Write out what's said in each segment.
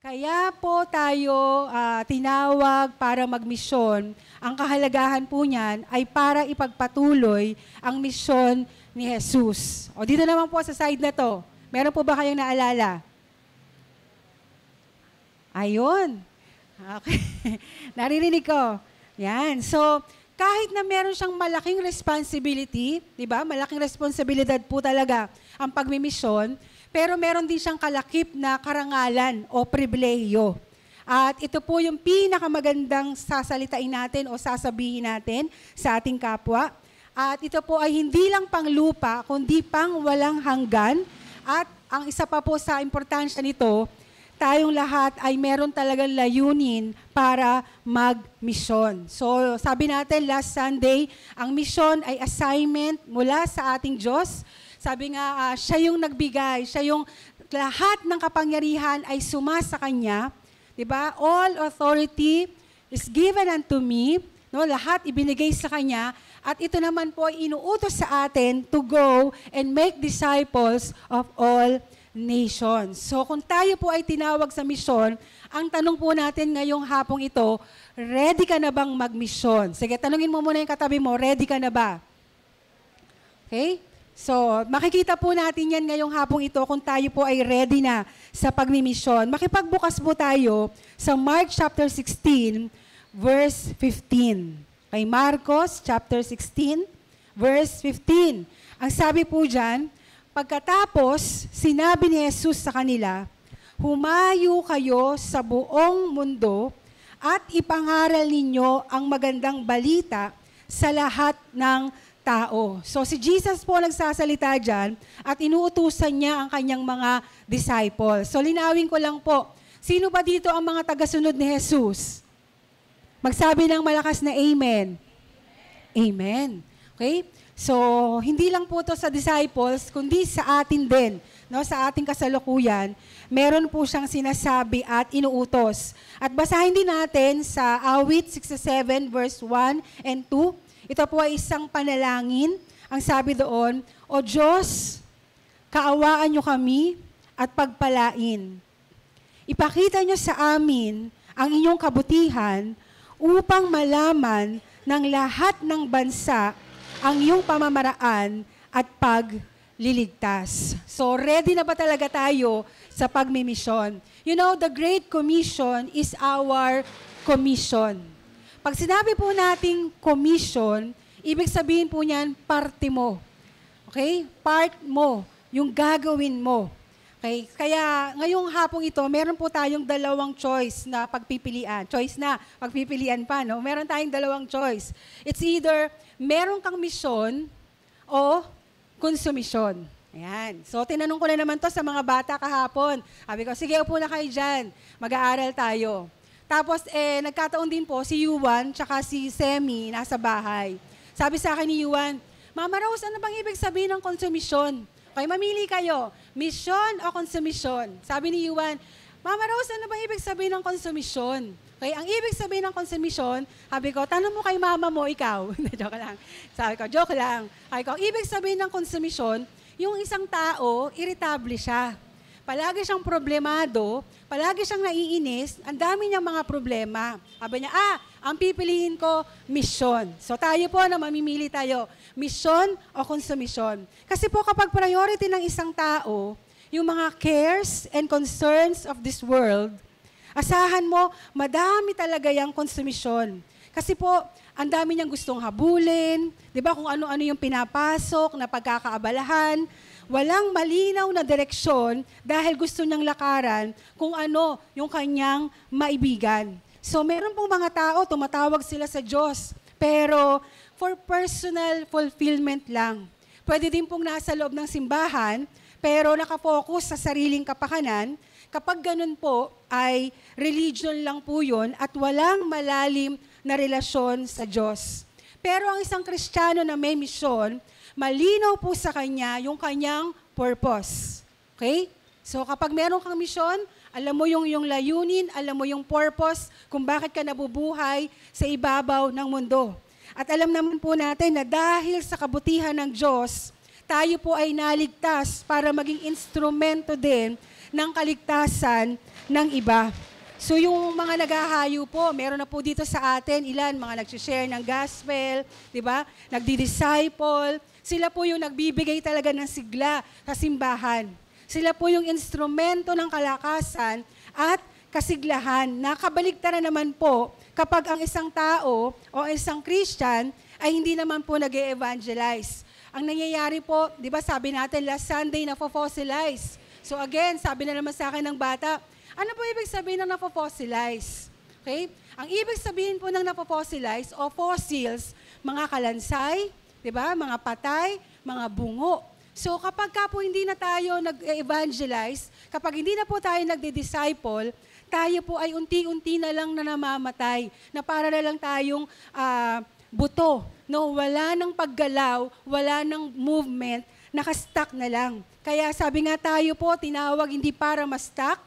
Kaya po tayo tinawag para magmisyon. Ang kahalagahan po niyan ay para ipagpatuloy ang misyon ni Jesus. O dito naman po sa side na to, meron po ba kayong naalala? Ayun. Okay. Naririnig ko. Yan. So, kahit na meron siyang malaking responsibility, di ba? Malaking responsibilidad po talaga ang pagmimisyon, pero meron din siyang kalakip na karangalan o pribilehiyo. At ito po yung pinakamagandang sasalitain natin o sasabihin natin sa ating kapwa. At ito po ay hindi lang panglupa, kundi pang walang hanggan. At ang isa pa po sa importansya nito, tayong lahat ay meron talagang layunin para mag-misyon. So, sabi natin last Sunday, ang misyon ay assignment mula sa ating Diyos. Sabi nga, siya yung nagbigay, siya yung lahat ng kapangyarihan ay sumasa Kanya. Diba? All authority is given unto me. No? Lahat ibinigay sa Kanya. At ito naman po ay inuutos sa atin to go and make disciples of all nations. So kung tayo po ay tinawag sa misyon, ang tanong po natin ngayong hapong ito, ready ka na bang magmisyon? Sige, tanungin mo muna yung katabi mo, ready ka na ba? Okay? So, makikita po natin yan ngayong hapong ito kung tayo po ay ready na sa pagmimisyon. Makipagbukas po tayo sa Mark chapter 16, verse 15. Kay Marcos chapter 16, verse 15. Ang sabi po dyan, pagkatapos, sinabi ni Jesus sa kanila, humayo kayo sa buong mundo at ipangaral ninyo ang magandang balita sa lahat ng tao. So si Jesus po nagsasalita dyan at inuutusan niya ang kanyang mga disciples. So linawin ko lang po, sino ba dito ang mga tagasunod ni Jesus? Magsabi ng malakas na amen. Amen. Okay? So hindi lang po to sa disciples, kundi sa atin din. No, sa ating kasalukuyan, meron po siyang sinasabi at inuutos. At basahin din natin sa Awit 67 verse 1 and 2. Ito po ay isang panalangin. Ang sabi doon, O Diyos, kaawaan niyo kami at pagpalain. Ipakita niyo sa amin ang inyong kabutihan upang malaman ng lahat ng bansa ang iyong pamamaraan at pagliligtas. So, ready na ba talaga tayo sa pagmimisyon? You know, the Great Commission is our commission. Pag sinabi po nating commission, ibig sabihin po niyan, parte mo. Okay? Part mo, yung gagawin mo. Okay? Kaya ngayong hapong ito, meron po tayong dalawang choice na pagpipilian. Choice na, pagpipilian pa, no? Meron tayong dalawang choice. It's either meron kang misyon o konsumisyon. Ayan. So, tinanong ko na naman to sa mga bata kahapon. Sabi ko, sige, upo na kayo dyan. Mag-aaral tayo. Tapos, nagkataon din po, si Yuan tsaka si Semi nasa bahay. Sabi sa akin ni Yuan, Mama Rose, ano bang ibig sabihin ng konsumisyon? Okay, mamili kayo, misyon o konsumisyon? Sabi ni Yuan, Mama Rose, ano bang ibig sabihin ng konsumisyon? Okay, ang ibig sabihin ng konsumisyon, sabi ko, tanong mo kay mama mo, ikaw. Joke lang. Sabi ko, joke lang. Sabi ko, ibig sabihin ng konsumisyon, yung isang tao, irritable siya. Palagi siyang problemado, palagi siyang naiinis, ang dami niyang mga problema. Sabi niya, ang pipiliin ko, misyon. So tayo po na mamimili tayo, misyon o konsumisyon. Kasi po kapag priority ng isang tao, yung mga cares and concerns of this world, asahan mo, madami talaga yung konsumisyon. Kasi po, ang dami niyang gustong habulin, di ba kung ano-ano yung pinapasok na pagkakaabalahan, walang malinaw na direksyon dahil gusto niyang lakaran kung ano yung kanyang maibigan. So meron pong mga tao, tumatawag sila sa Diyos, pero for personal fulfillment lang. Pwede din pong nasa loob ng simbahan, pero nakafocus sa sariling kapakanan. Kapag ganun po, ay religion lang po yun at walang malalim na relasyon sa Diyos. Pero ang isang Kristiyano na may misyon, malinaw po sa kanya yung kanyang purpose. Okay? So kapag meron kang misyon, alam mo yung layunin, alam mo yung purpose, kung bakit ka nabubuhay sa ibabaw ng mundo. At alam naman po natin na dahil sa kabutihan ng Diyos, tayo po ay naligtas para maging instrumento din ng kaligtasan ng iba. So yung mga naghahayo po, meron na po dito sa atin, ilan, mga nag-share ng gospel, di ba? Nagdi-disciple. Sila po yung nagbibigay talaga ng sigla sa simbahan. Sila po yung instrumento ng kalakasan at kasiglahan. Nakabaligtaran naman po kapag ang isang tao o isang Christian ay hindi naman po nag-e-evangelize. Ang nangyayari po, di ba sabi natin last Sunday na fossilize. So again, sabi na naman sa akin ng bata, ano po ibig sabihin ng napofossilize? Okay? Ang ibig sabihin po ng napofossilize o fossils, mga kalansay, di ba? Mga patay, mga bungo. So kapag ka po hindi na tayo nag-evangelize, kapag hindi na po tayo nagdi-disciple, tayo po ay unti-unti na lang na namamatay, na para na lang tayong buto. No? Wala nang paggalaw, wala nang movement, nakastuck na lang. Kaya sabi nga tayo po, tinawag hindi para ma-stuck,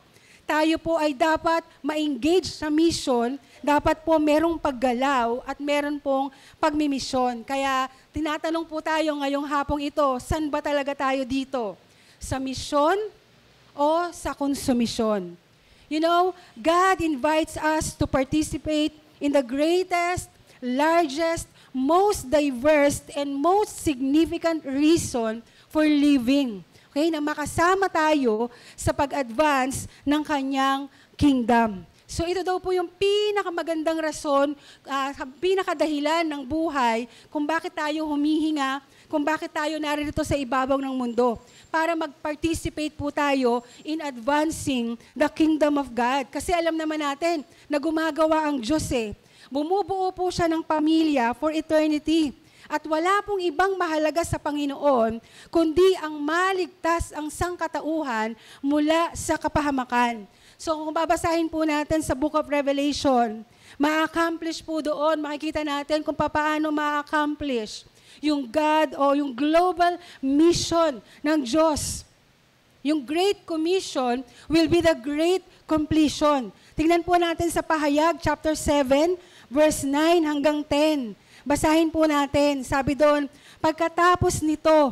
tayo po ay dapat ma-engage sa mission, dapat po merong paggalaw at meron pong pagmimisyon. Kaya tinatanong po tayo ngayong hapong ito, saan ba talaga tayo dito? Sa mission o sa konsumisyon? You know, God invites us to participate in the greatest, largest, most diverse, and most significant reason for living. Okay, na makasama tayo sa pag-advance ng kanyang kingdom. So ito daw po yung pinakamagandang rason, pinakadahilan ng buhay kung bakit tayo humihinga, kung bakit tayo narito sa ibabaw ng mundo. Para mag-participate po tayo in advancing the kingdom of God. Kasi alam naman natin na gumagawa ang Diyos eh. Bumubuo po siya ng pamilya for eternity. At wala pong ibang mahalaga sa Panginoon, kundi ang maligtas ang sangkatauhan mula sa kapahamakan. So kung babasahin po natin sa Book of Revelation, ma-accomplish po doon, makikita natin kung paano ma-accomplish yung God o yung global mission ng Diyos. Yung Great Commission will be the Great Completion. Tingnan po natin sa Pahayag, chapter 7, verse 9 hanggang 10. Basahin po natin, sabi doon, pagkatapos nito,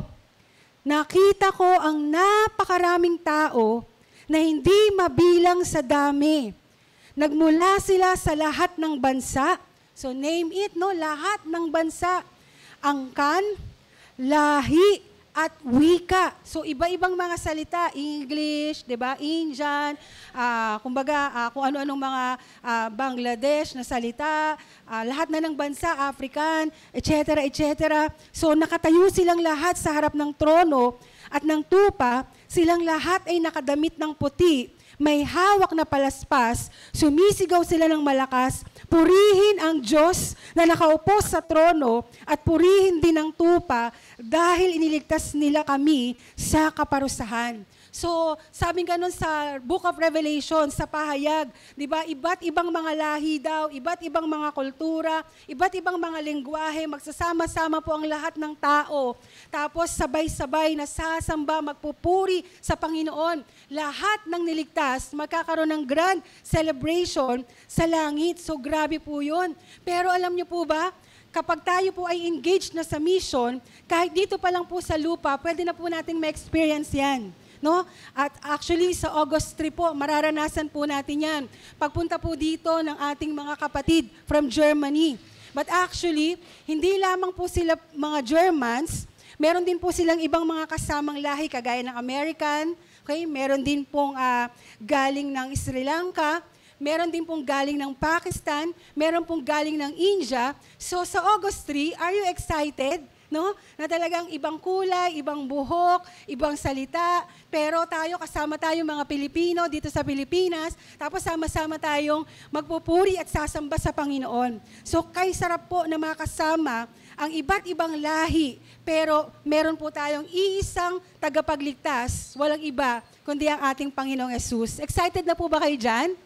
nakita ko ang napakaraming tao na hindi mabilang sa dami. Nagmula sila sa lahat ng bansa. So name it, no? Lahat ng bansa. Angkan, lahi, at wika. So iba-ibang mga salita, English, 'di ba? Indian, kung ano-anong mga Bangladesh na salita, lahat na ng bansa, African, etc., etc. So nakatayo silang lahat sa harap ng trono at ng tupa, silang lahat ay nakadamit ng puti, may hawak na palaspas, sumisigaw sila ng malakas, purihin ang Diyos na nakaupo sa trono at purihin din ang tupa dahil iniligtas nila kami sa kaparusahan. So, sabi ganun sa Book of Revelation, sa Pahayag, di ba, iba't ibang mga lahi daw, iba't ibang mga kultura, iba't ibang mga lengguwahe, magsasama-sama po ang lahat ng tao. Tapos sabay-sabay na sasamba, magpupuri sa Panginoon. Lahat ng niligtas, magkakaroon ng grand celebration sa langit. So, grabe po yun. Pero alam niyo po ba, kapag tayo po ay engaged na sa mission, kahit dito pa lang po sa lupa, pwede na po natin ma-experience yan. No? At actually, sa August 3 po, mararanasan po natin yan. Pagpunta po dito ng ating mga kapatid from Germany. But actually, hindi lamang po sila mga Germans, meron din po silang ibang mga kasamang lahi, kagaya ng American, okay? Meron din pong galing ng Sri Lanka, meron din pong galing ng Pakistan, meron pong galing ng India. So sa August 3, are you excited? No? Na talagang ibang kulay, ibang buhok, ibang salita, pero kasama tayo mga Pilipino dito sa Pilipinas, tapos sama-sama tayong magpupuri at sasamba sa Panginoon. So kay sarap po na makasama ang iba't ibang lahi, pero meron po tayong iisang tagapagligtas, walang iba, kundi ang ating Panginoong Yesus. Excited na po ba kayo dyan?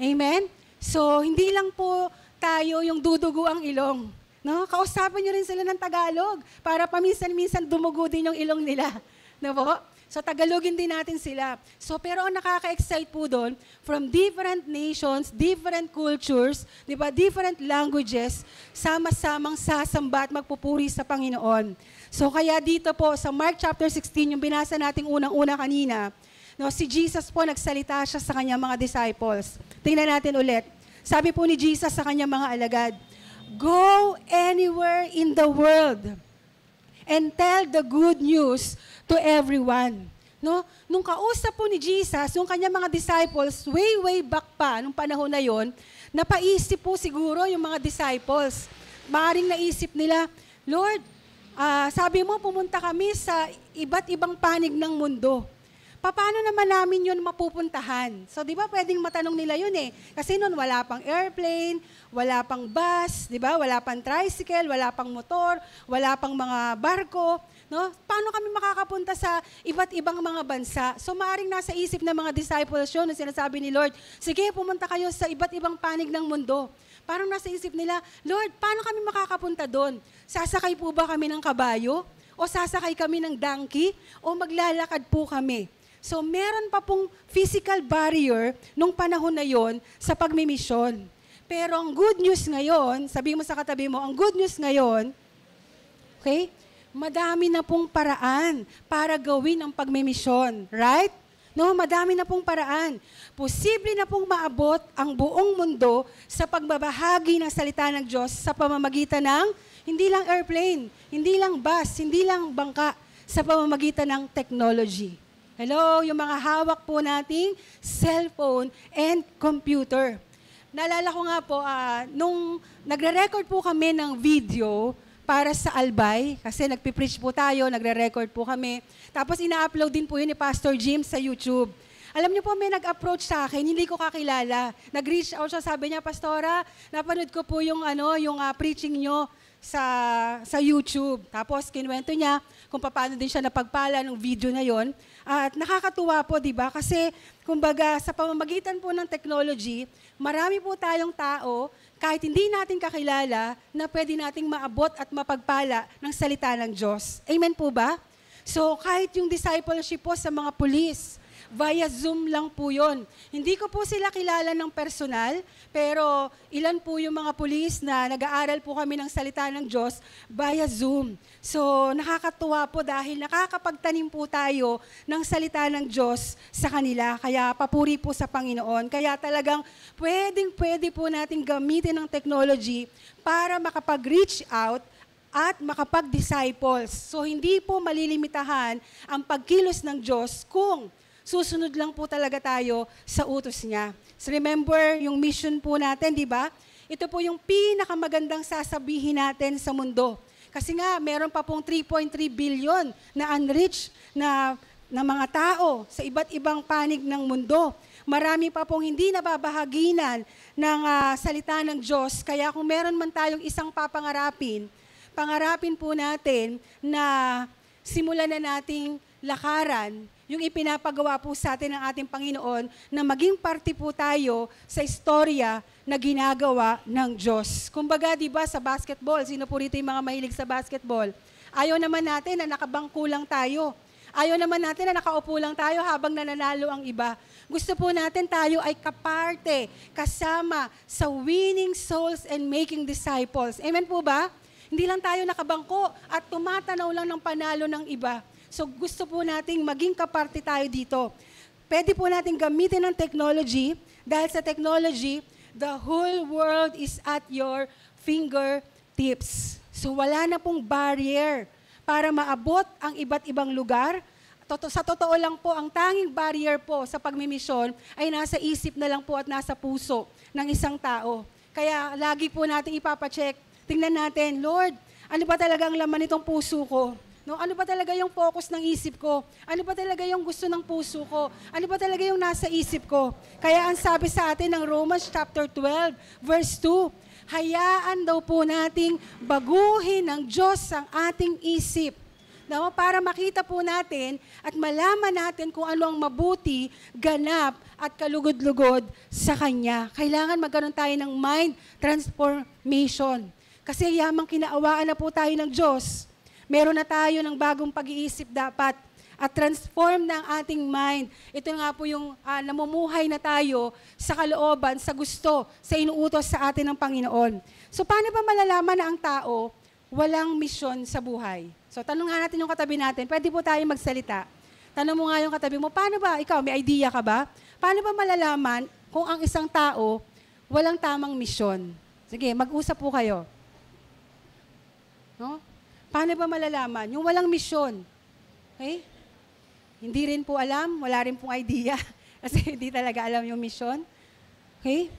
Amen? So hindi lang po tayo yung dudugo ang ilong. No? Kausapin nyo rin sila ng Tagalog para paminsan-minsan dumugo din yung ilong nila. No po? So Tagalogin din natin sila. So pero ang nakaka-excite po doon, from different nations, different cultures, di ba, different languages, sama-samang sasamba at magpupuri sa Panginoon. So kaya dito po sa Mark chapter 16, yung binasa nating unang-una kanina, No, si Jesus po, nagsalita siya sa kanyang mga disciples. Tingnan natin ulit. Sabi po ni Jesus sa kanyang mga alagad, "Go anywhere in the world and tell the good news to everyone." No? Nung kausap po ni Jesus, yung kanyang mga disciples, way back pa, nung panahon na yon, napaisip po siguro yung mga disciples. Maaring naisip nila, Lord, sabi mo pumunta kami sa iba't ibang panig ng mundo. Paano naman namin yun mapupuntahan? So, di ba pwedeng matanong nila yun eh. Kasi noon wala pang airplane, wala pang bus, di ba? Wala pang tricycle, wala pang motor, wala pang mga barko. No? Paano kami makakapunta sa iba't ibang mga bansa? So, maaaring nasa isip ng mga disciples yun, na sinasabi ni Lord, sige, pumunta kayo sa iba't ibang panig ng mundo. Parang nasa isip nila, Lord, paano kami makakapunta doon? Sasakay po ba kami ng kabayo? O sasakay kami ng donkey? O maglalakad po kami? So, meron pa pong physical barrier nung panahon na yon sa pagmimisyon. Pero ang good news ngayon, sabi mo sa katabi mo, ang good news ngayon, okay, madami na pong paraan para gawin ang pagmimisyon. Right? No, madami na pong paraan. Posible na pong maabot ang buong mundo sa pagbabahagi ng salita ng Diyos sa pamamagitan ng hindi lang airplane, hindi lang bus, hindi lang bangka, sa pamamagitan ng technology. Hello, yung mga hawak po nating cellphone and computer. Naalala ko nga po, nung nagre-record po kami ng video para sa Albay, kasi nagpipreach po tayo, nagre-record po kami. Tapos ina-upload din po yun ni Pastor Jim sa YouTube. Alam niyo po, may nag-approach sa akin, hindi ko kakilala. Nag-reach out siya, sabi niya, Pastora, napanood ko po yung preaching niyo sa YouTube. Tapos kinuwento niya kung paano din siya napagpala ng video na yon. At nakakatuwa po, di ba? Kasi, kumbaga, sa pamamagitan po ng technology, marami po tayong tao, kahit hindi natin kakilala, na pwede nating maabot at mapagpala ng salita ng Diyos. Amen po ba? So, kahit yung discipleship po sa mga pulis, via Zoom lang po yun. Hindi ko po sila kilala ng personal, pero ilan po yung mga pulis na nag-aaral po kami ng salita ng Diyos via Zoom. So, nakakatuwa po dahil nakakapagtanim po tayo ng salita ng Diyos sa kanila. Kaya papuri po sa Panginoon. Kaya talagang pwede po natin gamitin ng technology para makapag-reach out at makapag-disciples. So, hindi po malilimitahan ang pagkilos ng Diyos kung susunod lang po talaga tayo sa utos niya. So remember, yung mission po natin, di ba? Ito po yung pinakamagandang sasabihin natin sa mundo. Kasi nga, meron pa pong 3.3 billion na unreached na mga tao sa iba't ibang panig ng mundo. Marami pa pong hindi nababahaginan ng salita ng Diyos. Kaya kung meron man tayong isang papangarapin, pangarapin po natin na simulan na nating lakaran yung ipinapagawa po sa atin ng ating Panginoon na maging parte po tayo sa istorya na ginagawa ng Diyos. Kumbaga, di ba, sa basketball, sino po rito yung mga mahilig sa basketball? Ayaw naman natin na nakabangko lang tayo. Ayaw naman natin na nakaupo lang tayo habang nananalo ang iba. Gusto po natin tayo ay kaparte, kasama sa winning souls and making disciples. Amen po ba? Hindi lang tayo nakabangko at tumatanaw lang ng panalo ng iba. So gusto po nating maging kaparte tayo dito. Pwede po nating gamitin ng technology dahil sa technology, the whole world is at your fingertips. So wala na pong barrier para maabot ang iba't ibang lugar. Sa totoo lang po, ang tanging barrier po sa pagmimisyon ay nasa isip na lang po at nasa puso ng isang tao. Kaya lagi po natin ipapacheck. Tingnan natin, Lord, ano ba talaga ang laman nitong puso ko? No, ano ba talaga yung focus ng isip ko? Ano ba talaga yung gusto ng puso ko? Ano ba talaga yung nasa isip ko? Kaya ang sabi sa atin ng Romans chapter 12, verse 2, hayaan daw po nating baguhin ng Diyos ang ating isip. No, para makita po natin at malaman natin kung ano ang mabuti, ganap at kalugod-lugod sa Kanya. Kailangan magkaroon tayo ng mind transformation. Kasi yamang kinaawaan na po tayo ng Diyos, meron na tayo ng bagong pag-iisip dapat at transform na ang ating mind. Ito nga po yung namumuhay na tayo sa kalooban, sa gusto, sa inuutos sa atin ng Panginoon. So paano ba malalaman na ang tao walang misyon sa buhay? So tanong nga natin yung katabi natin, pwede po tayo magsalita. Tanong mo nga yung katabi mo, paano ba, ikaw, may idea ka ba? Paano ba malalaman kung ang isang tao walang tamang misyon? Sige, mag-usap po kayo. No? Paano ba malalaman? Yung walang misyon. Okay? Hindi rin po alam, wala rin pong idea. Kasi hindi talaga alam yung misyon. Okay?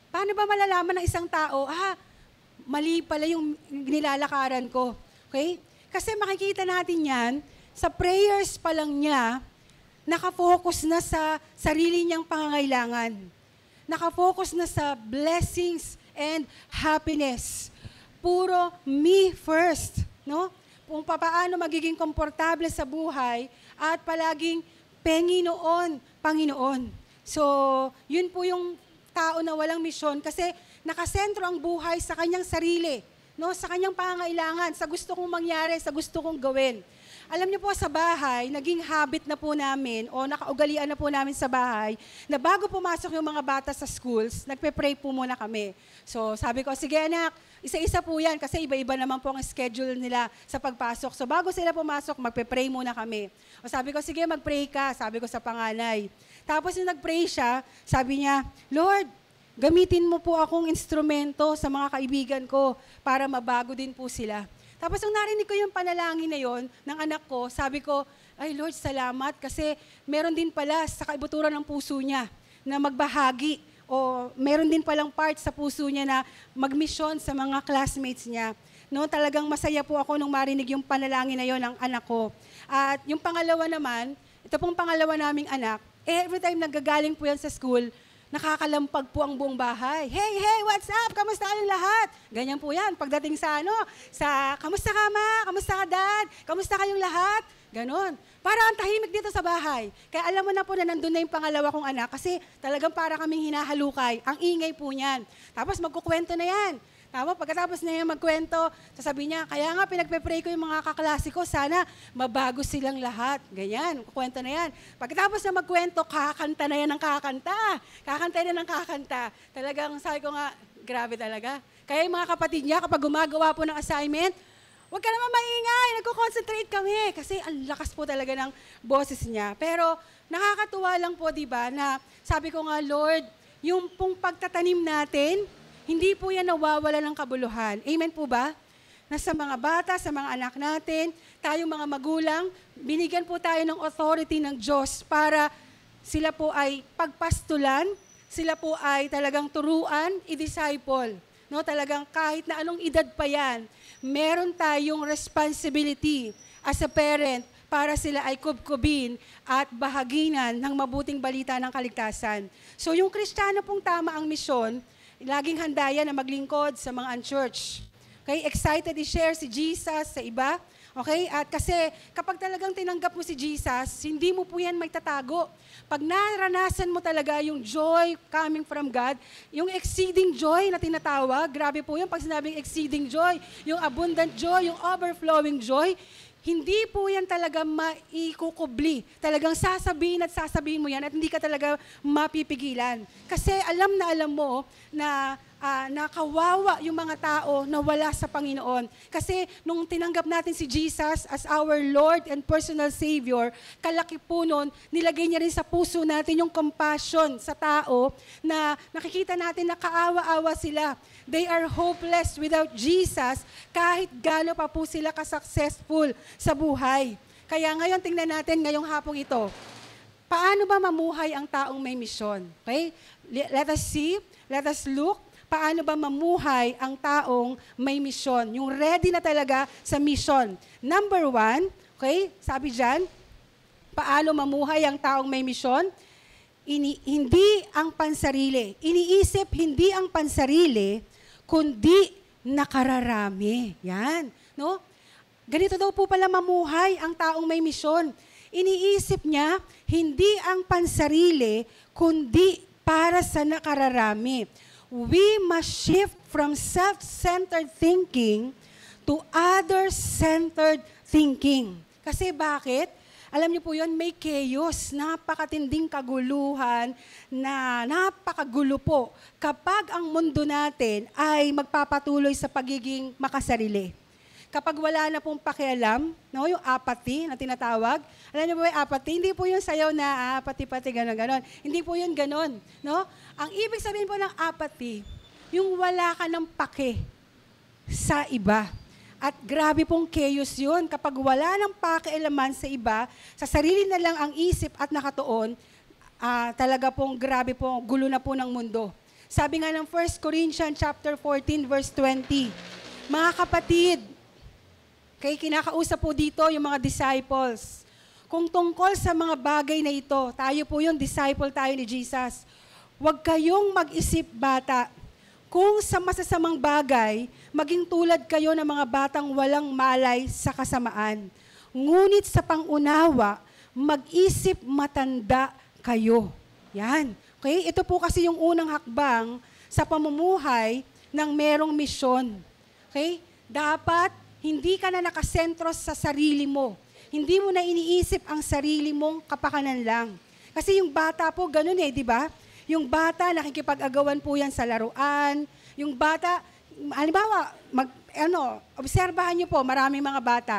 Paano ba malalaman ng isang tao, mali pala yung nilalakaran ko. Okay? Kasi makikita natin yan, sa prayers pa lang niya, nakafocus na sa sarili niyang pangangailangan. Nakafocus na sa blessings and happiness. Puro me first. No? Kung paano magiging komportable sa buhay at palaging Panginoon, Panginoon. So, yun po yung tao na walang misyon kasi nakasentro ang buhay sa kanyang sarili, no? Sa kanyang pangangailangan, sa gusto kong mangyari, sa gusto kong gawin. Alam niyo po sa bahay, naging habit na po namin o nakaugalian na po namin sa bahay na bago pumasok yung mga bata sa schools, nagpe-pray po muna kami. So sabi ko, sige anak, isa-isa po yan kasi iba-iba naman po ang schedule nila sa pagpasok. So bago sila pumasok, magpe-pray muna kami. O sabi ko, sige mag-pray ka, sabi ko sa panganay. Tapos yung nag-pray siya, sabi niya, Lord, gamitin mo po akong instrumento sa mga kaibigan ko para mabago din po sila. Tapos nung narinig ko yung panalangin na yon ng anak ko, sabi ko, ay Lord, salamat kasi meron din pala sa kaibuturan ng puso niya na magbahagi o meron din palang part sa puso niya na magmisyon sa mga classmates niya. No, talagang masaya po ako nung marinig yung panalangin na yon ng anak ko. At yung pangalawa naman, ito pong pangalawa naming anak, every time nagagaling po yan sa school, nakakalampag po ang buong bahay. Hey, what's up? Kamusta kayong lahat? Ganyan po yan. Pagdating sa kamusta ka ma? Kamusta ka dad? Kamusta kayong lahat? Ganon. Para ang tahimik dito sa bahay. Kaya alam mo na po na nandun na yung pangalawa kong anak kasi talagang para kaming hinahalukay. Ang ingay po niyan. Tapos magkukwento na yan. Tama, pagkatapos na yan magkwento, sasabihin niya, kaya nga pinagpe-pray ko yung mga kaklase ko, sana mabago silang lahat. Ganyan, kukwento na yan. Pagkatapos na magkwento, kakanta na yan ng kakanta. Kakanta na ng kakanta. Talagang sabi ko nga, grabe talaga. Kaya yung mga kapatid niya, kapag gumagawa po ng assignment, huwag ka naman maingay, nagko-concentrate kami. Kasi ang lakas po talaga ng boses niya. Pero nakakatuwa lang po, di ba, na sabi ko nga, Lord, yung pong pagtatanim natin, hindi po yan nawawala ng kabuluhan. Amen po ba? Na sa mga bata, sa mga anak natin, tayong mga magulang, binigyan po tayo ng authority ng Diyos para sila po ay pagpastulan, sila po ay talagang turuan, i-disciple. No, talagang kahit na anong edad pa yan, meron tayong responsibility as a parent para sila ay kubkubin at bahaginan ng mabuting balita ng kaligtasan. So yung Kristiyano pong tama ang misyon, laging handa yan na maglingkod sa mga unchurch. Okay? Excited i-share si Jesus sa iba. Okay? At kasi kapag talagang tinanggap mo si Jesus, hindi mo po yan magtatago. Pag naranasan mo talaga yung joy coming from God, yung exceeding joy na tinatawag, grabe po yun pag sinabing exceeding joy, yung abundant joy, yung overflowing joy, hindi po yan talaga maikukubli. Talagang sasabihin at sasabihin mo yan at hindi ka talaga mapipigilan. Kasi alam mo na nakawawa yung mga tao na wala sa Panginoon. Kasi nung tinanggap natin si Jesus as our Lord and personal Savior, kalaki po nun, nilagay niya rin sa puso natin yung compassion sa tao na nakikita natin na kaawa-awa sila. They are hopeless without Jesus kahit gaano pa po sila ka-successful sa buhay. Kaya ngayon tingnan natin ngayong hapong ito, paano ba mamuhay ang taong may misyon? Okay? Let us see, let us look, paano ba mamuhay ang taong may misyon? Yung ready na talaga sa misyon. Number 1, okay, sabi dyan, paano mamuhay ang taong may misyon? Hindi ang pansarili. Iniisip hindi ang pansarili, kundi nakararami. Yan. No? Ganito daw po pala mamuhay ang taong may misyon. Iniisip niya, hindi ang pansarili, kundi para sa nakararami. We must shift from self-centered thinking to other-centered thinking. Kasi bakit? Alam niyo po yun, may chaos, napakatinding kaguluhan, na napakagulo po kapag ang mundo natin ay magpapatuloy sa pagiging makasarili. Kapag wala na pong pakialam, no, yung apathy na tinatawag. Alam niyo ba yung apathy? Hindi po yung sayaw na pati-pati, gano'n-gano'n. Hindi po yun gano'n. No? Ang ibig sabihin po ng apathy, yung wala ka ng pake sa iba. At grabe pong chaos yun. Kapag wala ng pakialaman sa iba, sa sarili na lang ang isip at nakatuon, talaga pong grabe po, gulo na po ng mundo. Sabi nga ng 1 Corinthians chapter 14, verse 20, mga kapatid, kay kinakausap po dito yung mga disciples. Kung tungkol sa mga bagay na ito, tayo po yung disciple tayo ni Jesus. Huwag kayong mag-isip bata. Kung sa masasamang bagay, maging tulad kayo ng mga batang walang malay sa kasamaan. Ngunit sa pangunawa, mag-isip matanda kayo. Yan. Okay? Ito po kasi yung unang hakbang sa pamumuhay ng merong misyon. Okay? Dapat hindi ka na nakasentro sa sarili mo. Hindi mo na iniisip ang sarili mong kapakanan lang. Kasi yung bata po, ganun di ba? Yung bata, nakikipag-agawan po yan sa laruan. Yung bata, halimbawa, obserbahan niyo po, maraming mga bata.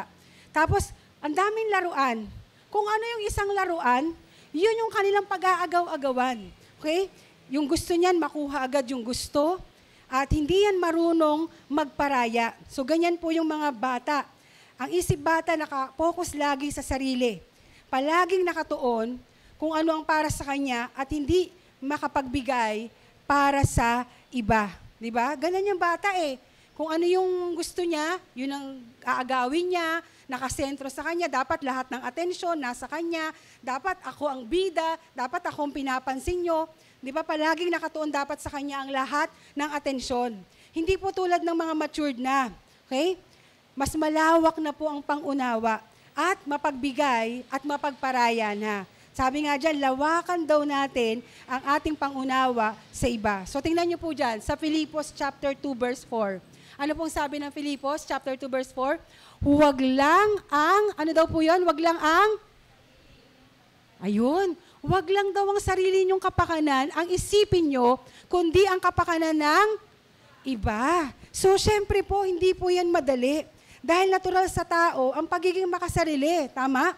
Tapos, ang daming laruan. Kung ano yung isang laruan, yun yung kanilang pag-aagaw-agawan. Okay? Yung gusto niyan, makuha agad yung gusto. At hindi yan marunong magparaya. So, ganyan po yung mga bata. Ang isip bata nakapokus lagi sa sarili. Palaging nakatuon kung ano ang para sa kanya at hindi makapagbigay para sa iba. Diba? Ganyan yung bata Kung ano yung gusto niya, yun ang aagawin niya, nakasentro sa kanya, dapat lahat ng atensyon nasa kanya, dapat ako ang bida, dapat ako ang pinapansin nyo. Di ba, palaging nakatuon dapat sa kanya ang lahat ng atensyon. Hindi po tulad ng mga matured na. Okay? Mas malawak na po ang pangunawa at mapagbigay at mapagparaya na. Sabi nga dyan, lawakan daw natin ang ating pangunawa sa iba. So tingnan niyo po dyan, sa Filipos chapter 2 verse 4. Ano pong sabi ng Filipos chapter 2 verse 4? Huwag lang ang, ano daw po yun? Huwag lang ang, ayun, huwag lang daw ang sarili niyong kapakanan, ang isipin nyo, kundi ang kapakanan ng iba. So, syempre po, hindi po yan madali. Dahil natural sa tao, ang pagiging makasarili, tama?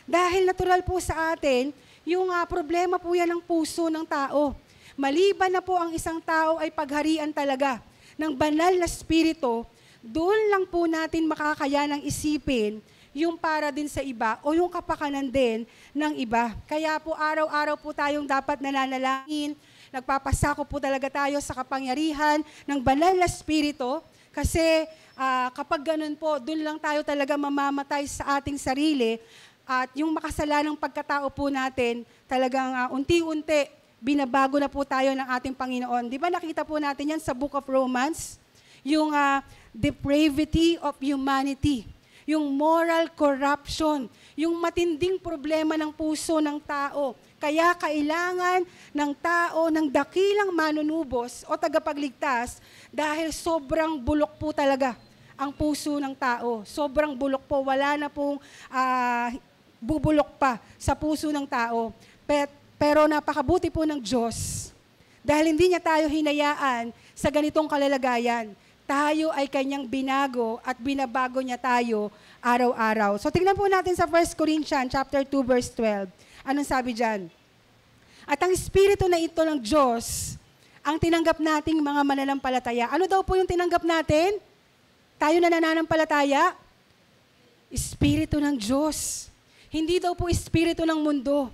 Dahil natural po sa atin, yung problema po yan ng puso ng tao. Maliban na po ang isang tao ay pagharian talaga ng banal na spirito, doon lang po natin makakayanang isipin yung para din sa iba o yung kapakanan din ng iba. Kaya po araw-araw po tayong dapat nananalangin, nagpapasako po talaga tayo sa kapangyarihan ng banal na spirito kasi kapag ganun po, doon lang tayo talaga mamamatay sa ating sarili at yung makasalanang pagkatao po natin talagang unti-unti binabago na po tayo ng ating Panginoon. Di ba nakita po natin yan sa Book of Romans? Yung depravity of humanity. Yung moral corruption, yung matinding problema ng puso ng tao. Kaya kailangan ng tao ng dakilang manunubos o tagapagligtas dahil sobrang bulok po talaga ang puso ng tao. Sobrang bulok po, wala na pong bubulok pa sa puso ng tao. Pero napakabuti po ng Diyos dahil hindi niya tayo hinayaan sa ganitong kalalagayan. Tayo ay kanyang binago at binabago niya tayo araw-araw. So tingnan po natin sa 1 Corinthians chapter 2 verse 12. Anong sabi diyan? At ang espiritu na ito ng Diyos, ang tinanggap nating mga mananampalataya. Ano daw po yung tinanggap natin? Tayo na nananampalataya? Espiritu ng Diyos. Hindi daw po espiritu ng mundo.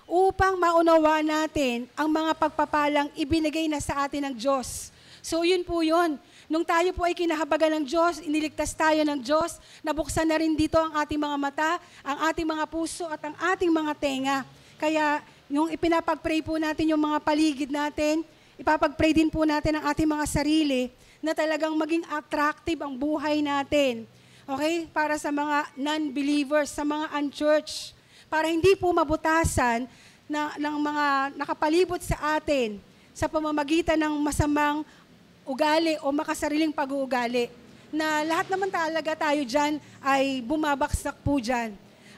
Upang maunawa natin ang mga pagpapalang ibinigay na sa atin ng Diyos. So yun po yun. Nung tayo po ay kinahabagan ng Diyos, iniligtas tayo ng Diyos, nabuksan na rin dito ang ating mga mata, ang ating mga puso at ang ating mga tenga. Kaya yung ipinapag-pray po natin yung mga paligid natin, ipapag-pray din po natin ang ating mga sarili na talagang maging attractive ang buhay natin. Okay? Para sa mga non-believers, sa mga unchurch. Para hindi po mabutasan ng mga nakapalibot sa atin sa pamamagitan ng masamang ugali o makasariling pag-uugali. Na lahat naman talaga tayo dyan ay bumabaksak po dyan.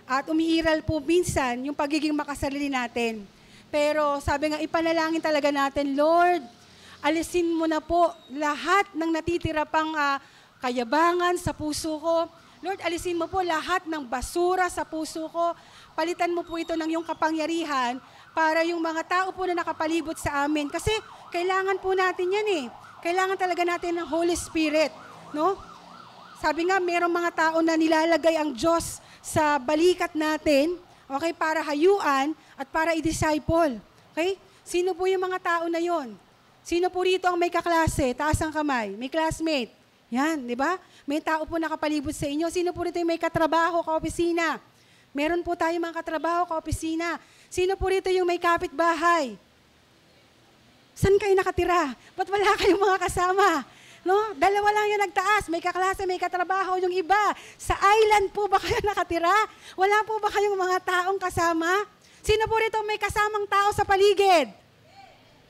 At umiiral po minsan yung pagiging makasarili natin. Pero sabi nga, ipanalangin talaga natin, Lord, alisin mo na po lahat ng natitira pang kayabangan sa puso ko. Lord, alisin mo po lahat ng basura sa puso ko. Palitan mo po ito ng iyong kapangyarihan para yung mga tao po na nakapalibot sa amin. Kasi kailangan po natin yan eh. Kailangan talaga natin ng Holy Spirit. No? Sabi nga, mayroong mga tao na nilalagay ang Diyos sa balikat natin, okay, para hayuan at para i-disciple. Okay? Sino po yung mga tao na yon? Sino po rito ang may kaklase? Taas ang kamay. May classmate. Yan, di ba? May tao po nakapalibot sa inyo. Sino po rito yung may katrabaho, kaopisina? Meron po tayong mga katrabaho, kaopisina. Sino po rito yung may kapitbahay? Saan kayo nakatira? Ba't wala kayong mga kasama? No? Dalawa lang yung nagtaas. May kaklase, may katrabaho. Yung iba, sa island po ba kayo nakatira? Wala po ba kayong mga taong kasama? Sino po rito may kasamang tao sa paligid?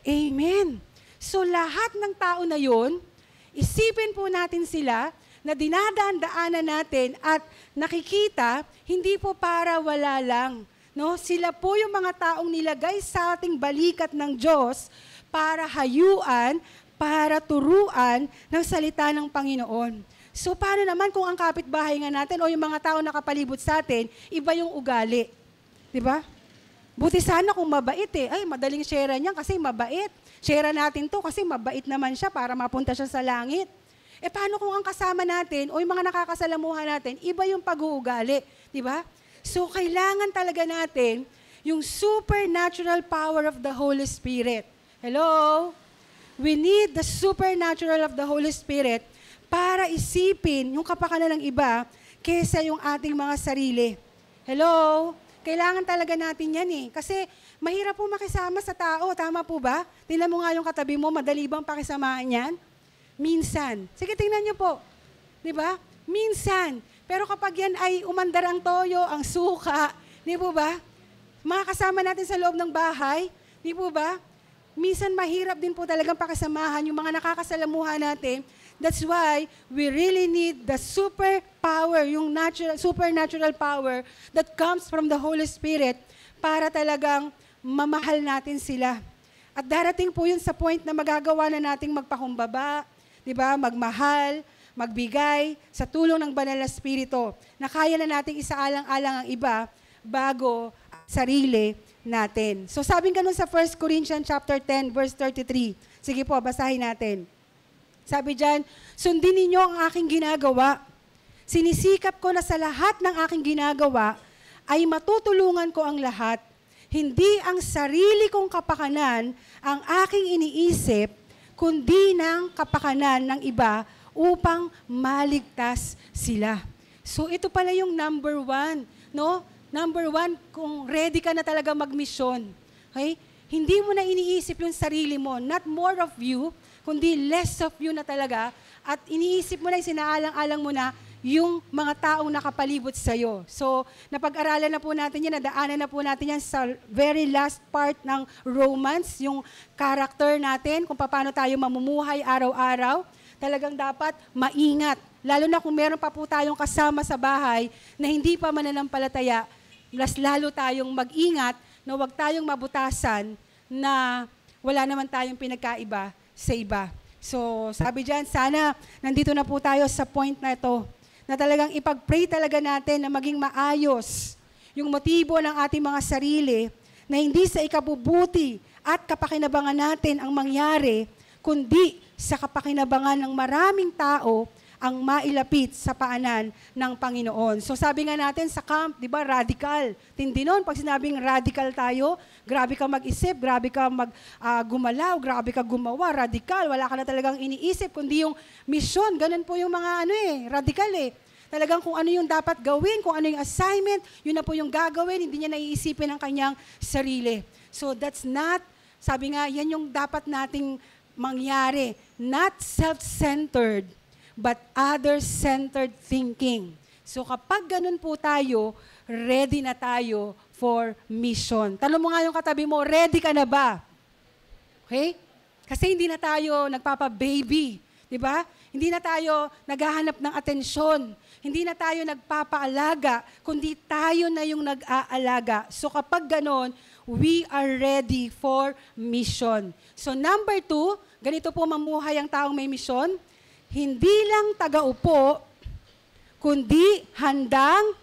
Amen. So lahat ng tao na yun, isipin po natin sila na dinadaan-daanan natin at nakikita, hindi po para wala lang. No? Sila po yung mga taong nilagay sa ating balikat ng Diyos para hayuan, para turuan ng salita ng Panginoon. So paano naman kung ang kapitbahay nga natin o yung mga tao nakapalibot sa atin, iba yung ugali? Diba? Buti sana kung mabait eh. Ay, madaling share niyan kasi mabait. Share natin to kasi mabait naman siya para mapunta siya sa langit. Eh paano kung ang kasama natin o yung mga nakakasalamuhan natin, iba yung pag-uugali. Diba? So kailangan talaga natin yung supernatural power of the Holy Spirit. Hello? We need the supernatural of the Holy Spirit para isipin yung kapakanan ng iba kaysa yung ating mga sarili. Hello? Kailangan talaga natin yan eh. Kasi mahirap po makisama sa tao. Tama po ba? Tingnan mo nga yung katabi mo, madali bang pakisamaan yan? Minsan. Sige, tingnan niyo po. Di ba? Minsan. Pero kapag yan ay umandar ang toyo, ang suka, di po ba? Mga kasama natin sa loob ng bahay, di po ba? Minsan mahirap din po talagang pakasamahan yung mga nakakasalamuhan natin. That's why we really need the superpower, yung supernatural power that comes from the Holy Spirit para talagang mamahal natin sila. At darating po yun sa point na magagawa na nating magpakumbaba, di ba? Magmahal, magbigay sa tulong ng Banal na Espiritu na kaya na nating isaalang-alang ang iba bago sarili natin. So sabi ganun sa 1 Corinthians chapter 10 verse 33. Sige po, basahin natin. Sabi diyan, sundin ninyo ang aking ginagawa. Sinisikap ko na sa lahat ng aking ginagawa ay matutulungan ko ang lahat. Hindi ang sarili kong kapakanan ang aking iniisip, kundi ng kapakanan ng iba upang maligtas sila. So ito pala yung number one, no? Number one, kung ready ka na talaga magmisyon, okay? Hindi mo na iniisip yung sarili mo, not more of you, kundi less of you na talaga, at iniisip mo na, sinaalang-alang mo na yung mga taong nakapalibot sa'yo. So, napag-aralan na po natin yan, nadaanan na po natin yan sa very last part ng Romans, yung character natin, kung paano tayo mamumuhay araw-araw. Talagang dapat maingat, lalo na kung meron pa po tayong kasama sa bahay na hindi pa mananampalataya, mas lalo tayong mag-ingat na huwag tayong mabutasan na wala naman tayong pinagkaiba sa iba. So, sabi dyan, sana nandito na po tayo sa point na ito, na talagang ipag-pray talaga natin na maging maayos yung motibo ng ating mga sarili, na hindi sa ikabubuti at kapakinabangan natin ang mangyari, kundi sa kapakinabangan ng maraming tao ang mailapit sa paanan ng Panginoon. So sabi nga natin sa camp, di ba, radical. Tindi nun, pag sinabing radical tayo, grabe ka mag-isip, grabe ka gumalaw, grabe ka gumawa, radical. Wala ka na talagang iniisip, kundi yung mission. Ganun po yung mga radical eh. Talagang kung ano yung dapat gawin, kung ano yung assignment, yun na po yung gagawin, hindi niya naiisipin ang kanyang sarili. So that's not, sabi nga, yan yung dapat nating mangyari. Not self-centered, but other-centered thinking. So kapag ganun po tayo, ready na tayo for mission. Tanong mo nga yung katabi mo, ready ka na ba? Okay? Kasi hindi na tayo nagpapa-baby. Di ba? Hindi na tayo naghahanap ng atensyon. Hindi na tayo nagpapaalaga, kundi tayo na yung nag-aalaga. So kapag ganun, we are ready for mission. So number 2, ganito po mamuhay ang taong may mission. hindi lang tagaupo, kundi handang,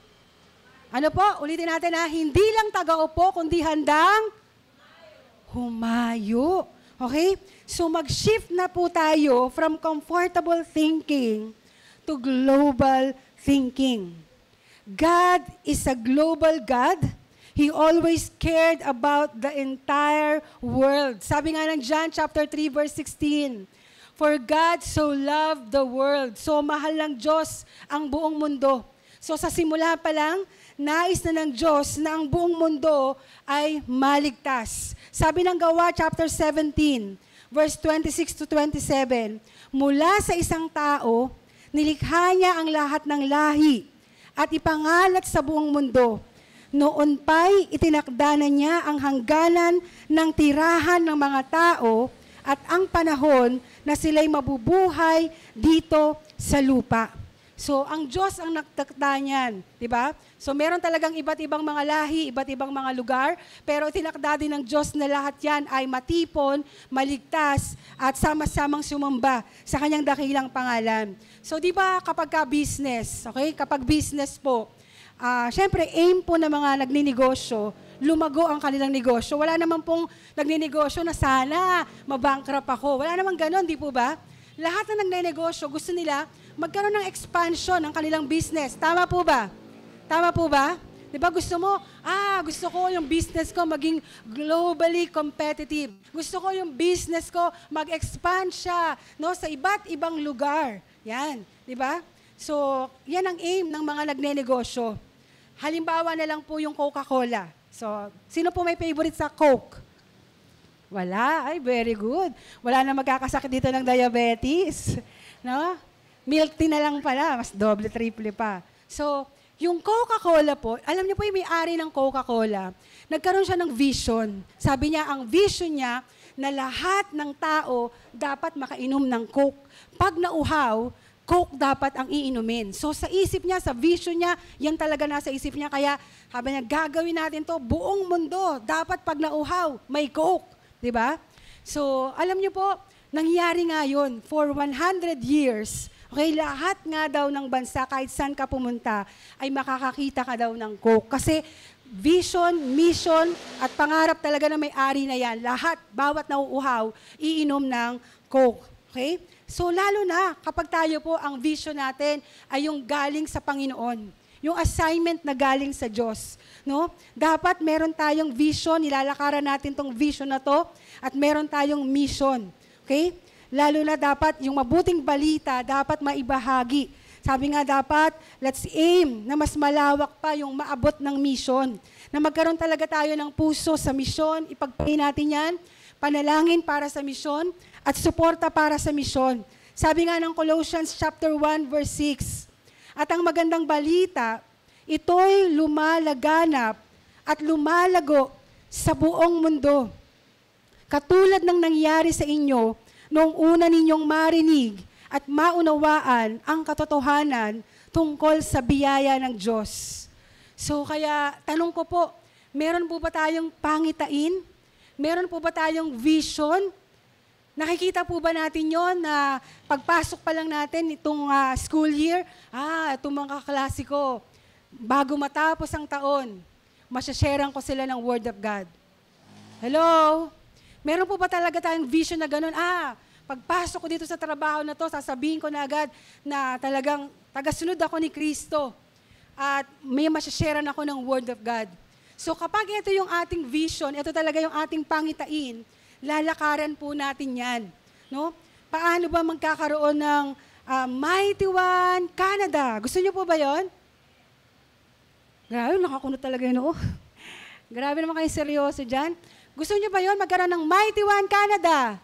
ano po, ulitin natin hindi lang tagaupo, kundi handang humayo. Okay? So mag-shift na po tayo from comfortable thinking to global thinking. God is a global God. He always cared about the entire world. Sabi nga ng John chapter 3 verse 16, for God so loved the world. So mahal ng Diyos ang buong mundo. So sa simula pa lang, nais na ng Diyos na ang buong mundo ay maligtas. Sabi ng Gawa chapter 17, verse 26 to 27, mula sa isang tao, nilikha niya ang lahat ng lahi at ipangalat sa buong mundo. Noon pa'y itinakda na niya ang hangganan ng tirahan ng mga tao at ang panahon na sila'y mabubuhay dito sa lupa. So, ang Diyos ang nagtakda niyan, di ba? So, meron talagang iba't ibang mga lahi, iba't ibang mga lugar, pero tinakda din ng Diyos na lahat yan ay matipon, maligtas, at sama-samang sumamba sa kanyang dakilang pangalan. So, di ba kapag ka-business, okay? Kapag business po, syempre, aim po ng mga nagninegosyo, lumago ang kanilang negosyo. Wala naman pong nagninegosyo na sana mabankrupt ako. Wala naman ganon, di po ba? Lahat na nagnenegosyo, gusto nila magkaroon ng expansion ng kanilang business. Tama po ba? Tama po ba? Di ba gusto mo, gusto ko yung business ko maging globally competitive. Gusto ko yung business ko mag-expand siya, no, sa iba't ibang lugar. Yan, di ba? So, yan ang aim ng mga nagnenegosyo. Halimbawa na lang po yung Coca-Cola. So, sino po may favorite sa Coke? Wala. Ay, very good. Wala na magkakasakit dito ng diabetes. No? Milk tea na lang pala. Mas doble, triple pa. So, yung Coca-Cola po, alam niyo po yung may-ari ng Coca-Cola, nagkaroon siya ng vision. Sabi niya, ang vision niya na lahat ng tao dapat makainom ng Coke. Pag nauhaw, Coke dapat ang iinumin. So sa isip niya, sa vision niya, yan talaga nasa isip niya. Kaya sabi niya, gagawin natin to buong mundo. Dapat pag nauhaw, may Coke. Diba? So alam niyo po, nangyari nga yun. For 100 years, okay, lahat nga daw ng bansa, kahit saan ka pumunta, ay makakakita ka daw ng Coke. Kasi vision, mission, at pangarap talaga na may-ari na yan. Lahat, bawat nauuhaw, iinom ng Coke. Okay? So lalo na kapag tayo po, ang vision natin ay yung galing sa Panginoon. Yung assignment na galing sa Diyos. No? Dapat meron tayong vision, nilalakaran natin tong vision na to, at meron tayong mission. Okay? Lalo na dapat yung mabuting balita, dapat maibahagi. Sabi nga dapat, let's aim na mas malawak pa yung maabot ng mission. Na magkaroon talaga tayo ng puso sa mission, ipagpay natin yan, panalangin para sa mission, at suporta para sa misyon. Sabi nga ng Colossians chapter 1 verse 6, at ang magandang balita, ito'y lumalaganap at lumalago sa buong mundo. Katulad ng nangyari sa inyo noong una ninyong marinig at maunawaan ang katotohanan tungkol sa biyaya ng Diyos. So kaya tanong ko po, meron po ba tayong pangitain? Meron po ba tayong vision? Nakikita po ba natin yon na pagpasok pa lang natin itong school year, itong mga kaklase ko, bago matapos ang taon, masyasharean ko sila ng Word of God. Hello? Meron po ba talaga tayong vision na gano'n? Pagpasok ko dito sa trabaho na to, sasabihin ko na agad na talagang tagasunod ako ni Kristo at may masyasharean ako ng Word of God. So kapag ito yung ating vision, ito talaga yung ating pangitain, lalakaran po natin yan. No? Paano ba magkakaroon ng Mighty One Canada? Gusto niyo po ba yon? Grabe, nakakunot talaga yun. Grabe naman kayo seryoso dyan. Gusto niyo ba yon magkaroon ng Mighty One Canada?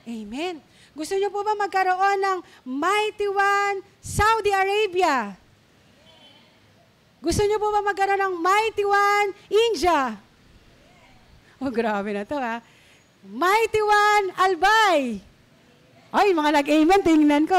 Amen. Gusto niyo po ba magkaroon ng Mighty One Saudi Arabia? Gusto niyo po ba magkaroon ng Mighty One India? Oh, grabe na to Mighty One Albay. Ay, mga nag-amen, tingnan ko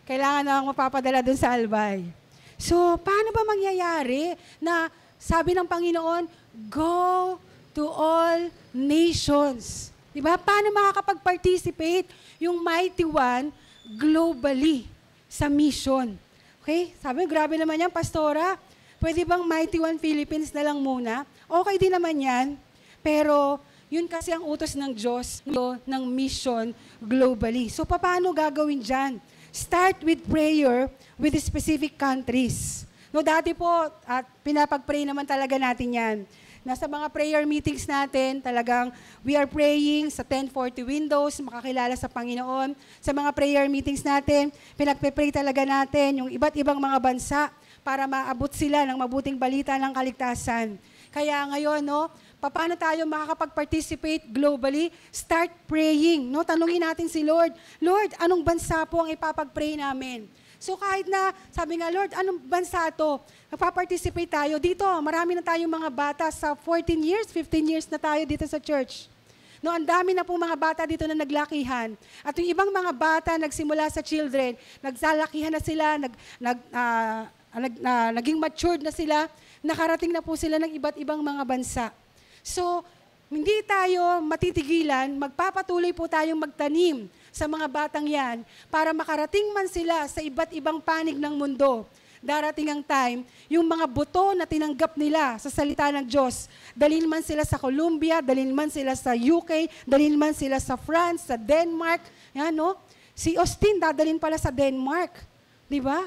Kailangan na mapapadala dun sa Albay. So, paano ba mangyayari na sabi ng Panginoon, go to all nations? Diba? Paano makakapag-participate yung Mighty One globally sa mission. Okay? Sabi, grabe naman yan, Pastora. Pwede bang Mighty One Philippines na lang muna? Okay din naman yan. Pero yun kasi ang utos ng Diyos ng mission globally. So paano gagawin dyan? Start with prayer with specific countries. No, dati po, at pinapag-pray naman talaga natin yan. Nasa mga prayer meetings natin, talagang we are praying sa 1040 windows, makakilala sa Panginoon. Sa mga prayer meetings natin, pinagpe-pray talaga natin yung iba't ibang mga bansa para maabot sila ng mabuting balita ng kaligtasan. Kaya ngayon, no, paano tayo makakapag-participate globally? Start praying. No? Tanungin natin si Lord, Lord, anong bansa po ang ipapag-pray namin? So kahit na, sabi nga, Lord, anong bansa to? Nagpa-participate tayo. Dito, marami na tayong mga bata sa 14 years, 15 years na tayo dito sa church. No, ang dami na pong mga bata dito na naglakihan. At yung ibang mga bata nagsimula sa children, nagsalakihan na sila, naging matured na sila, nakarating na po sila ng iba't ibang mga bansa. So, hindi tayo matitigilan, magpapatuloy po tayong magtanim sa mga batang yan para makarating man sila sa iba't ibang panig ng mundo. Darating ang time, yung mga buto na tinanggap nila sa salita ng Diyos, dalhin man sila sa Colombia, dalhin man sila sa UK, dalhin man sila sa France, sa Denmark, yan, no? Si Austin, dadalhin pala sa Denmark. Di ba?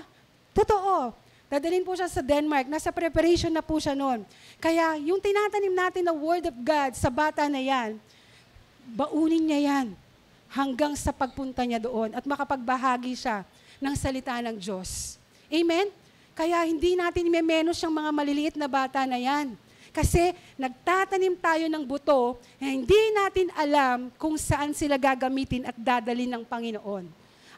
Totoo. Dadalhin po siya sa Denmark. Nasa preparation na po siya noon. Kaya yung tinatanim natin na Word of God sa bata na yan, baunin niya yan hanggang sa pagpunta niya doon at makapagbahagi siya ng salita ng Diyos. Amen? Kaya hindi natin memenos yung mga maliliit na bata na yan. Kasi nagtatanim tayo ng buto na hindi natin alam kung saan sila gagamitin at dadalhin ng Panginoon.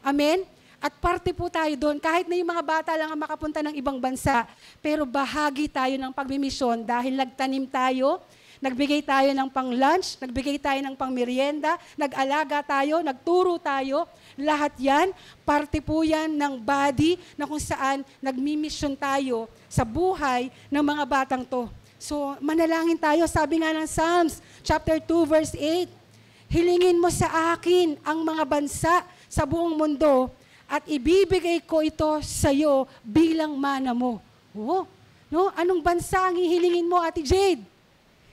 Amen? At parte po tayo doon, kahit na yung mga bata lang ang makapunta ng ibang bansa, pero bahagi tayo ng pagmimisyon dahil nagtanim tayo, nagbigay tayo ng pang-lunch, nagbigay tayo ng pang-merienda, nag-alaga tayo, nagturo tayo, lahat yan, parte po yan ng body na kung saan nagmimisyon tayo sa buhay ng mga batang to. So, manalangin tayo, sabi nga ng Psalms, chapter 2, verse 8, hilingin mo sa akin ang mga bansa sa buong mundo, at ibibigay ko ito sa iyo bilang mana mo. Oh, no? Anong bansa ang hihilingin mo, Ate Jade?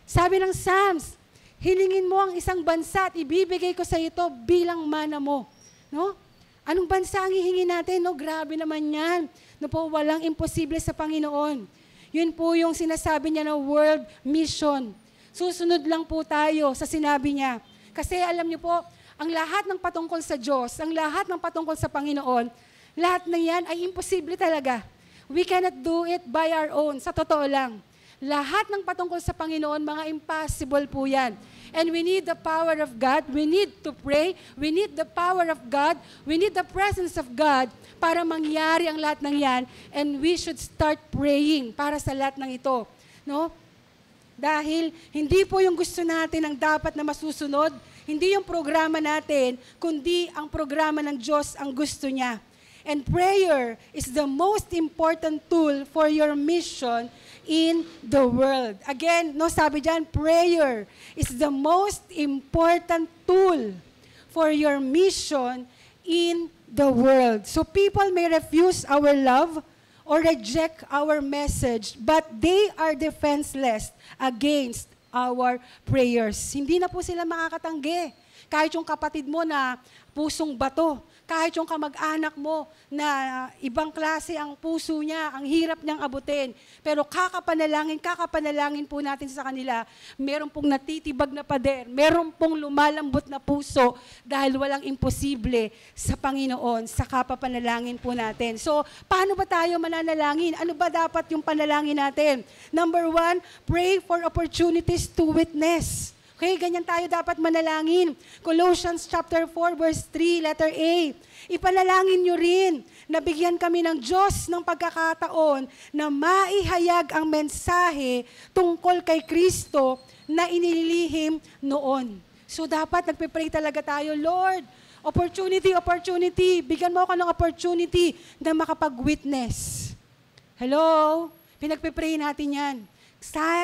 Sabi ng Psalms, hilingin mo ang isang bansa at ibibigay ko sa ito bilang mana mo. No? Anong bansa ang hihingin natin? No? Grabe naman yan. No po, walang imposible sa Panginoon. Yun po yung sinasabi niya na world mission. Susunod lang po tayo sa sinabi niya. Kasi alam niyo po, ang lahat ng patungkol sa Diyos, ang lahat ng patungkol sa Panginoon, lahat na yan ay imposible talaga. We cannot do it by our own. Sa totoo lang. Lahat ng patungkol sa Panginoon, mga impossible po yan. And we need the power of God. We need to pray. We need the power of God. We need the presence of God para mangyari ang lahat ng yan. And we should start praying para sa lahat ng ito. No? Dahil hindi po yung gusto natin ang dapat na masusunod, hindi yung programa natin, kundi ang programa ng Diyos ang gusto niya. And prayer is the most important tool for your mission in the world. Again, no, sabi dyan, prayer is the most important tool for your mission in the world. So people may refuse our love or reject our message, but they are defenseless against our prayers. Hindi na po sila makakatanggi. Kahit yung kapatid mo na pusong bato, kahit yung kamag-anak mo na ibang klase ang puso niya, ang hirap niyang abutin. Pero kakapanalangin po natin sa kanila. Meron pong natitibag na pader, meron pong lumalambot na puso dahil walang imposible sa Panginoon, sa kapapanalangin po natin. So, paano ba tayo mananalangin? Ano ba dapat yung panalangin natin? Number 1, pray for opportunities to witness. Okay, ganyan tayo dapat manalangin. Colossians chapter 4, verse 3, letter A. Ipanalangin nyo rin na bigyan kami ng Diyos ng pagkakataon na maihayag ang mensahe tungkol kay Kristo na inililihim noon. So dapat nagpe-pray talaga tayo, Lord, opportunity, bigyan mo ako ng opportunity na makapag-witness. Hello? Pinagpe-pray natin yan.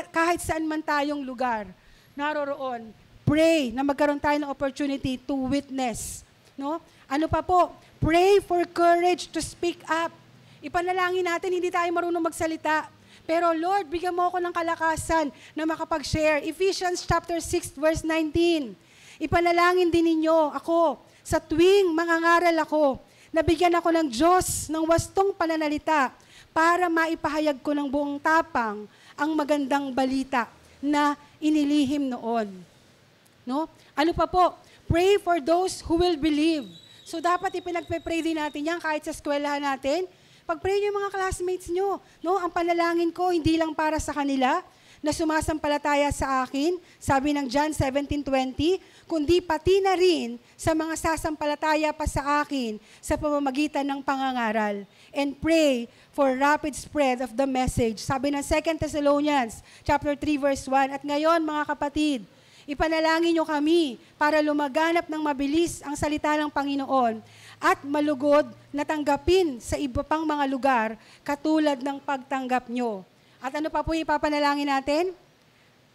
Kahit saan man tayong lugar, naroroon, pray na magkaroon tayo ng opportunity to witness No? Ano pa po? Pray for courage to speak up. Ipanalangin natin, hindi tayo marunong magsalita. Pero Lord, bigyan mo ako ng kalakasan na makapag-share. Ephesians chapter 6 verse 19. Ipanalangin din ninyo ako sa tuwing mangangaral ako, nabigyan ako ng Diyos ng wastong pananalita para maipahayag ko ng buong tapang ang magandang balita na inilihim noon. No? Ano pa po? Pray for those who will believe. So dapat ipinagpe-pray din natin yan kahit sa eskwelahan natin. Pag-pray niyo yung mga classmates niyo. No? Ang panalangin ko, hindi lang para sa kanila, na sumasampalataya sa akin, sabi ng John 17:20, kundi pati na rin sa mga sasampalataya pa sa akin sa pamamagitan ng pangangaral. And pray for rapid spread of the message. Sabi ng 2 Thessalonians chapter 3 verse 1, at ngayon mga kapatid, ipanalangin niyo kami para lumaganap ng mabilis ang salita ng Panginoon at malugod na tanggapin sa iba pang mga lugar katulad ng pagtanggap nyo. At ano pa po ipapanalangin natin?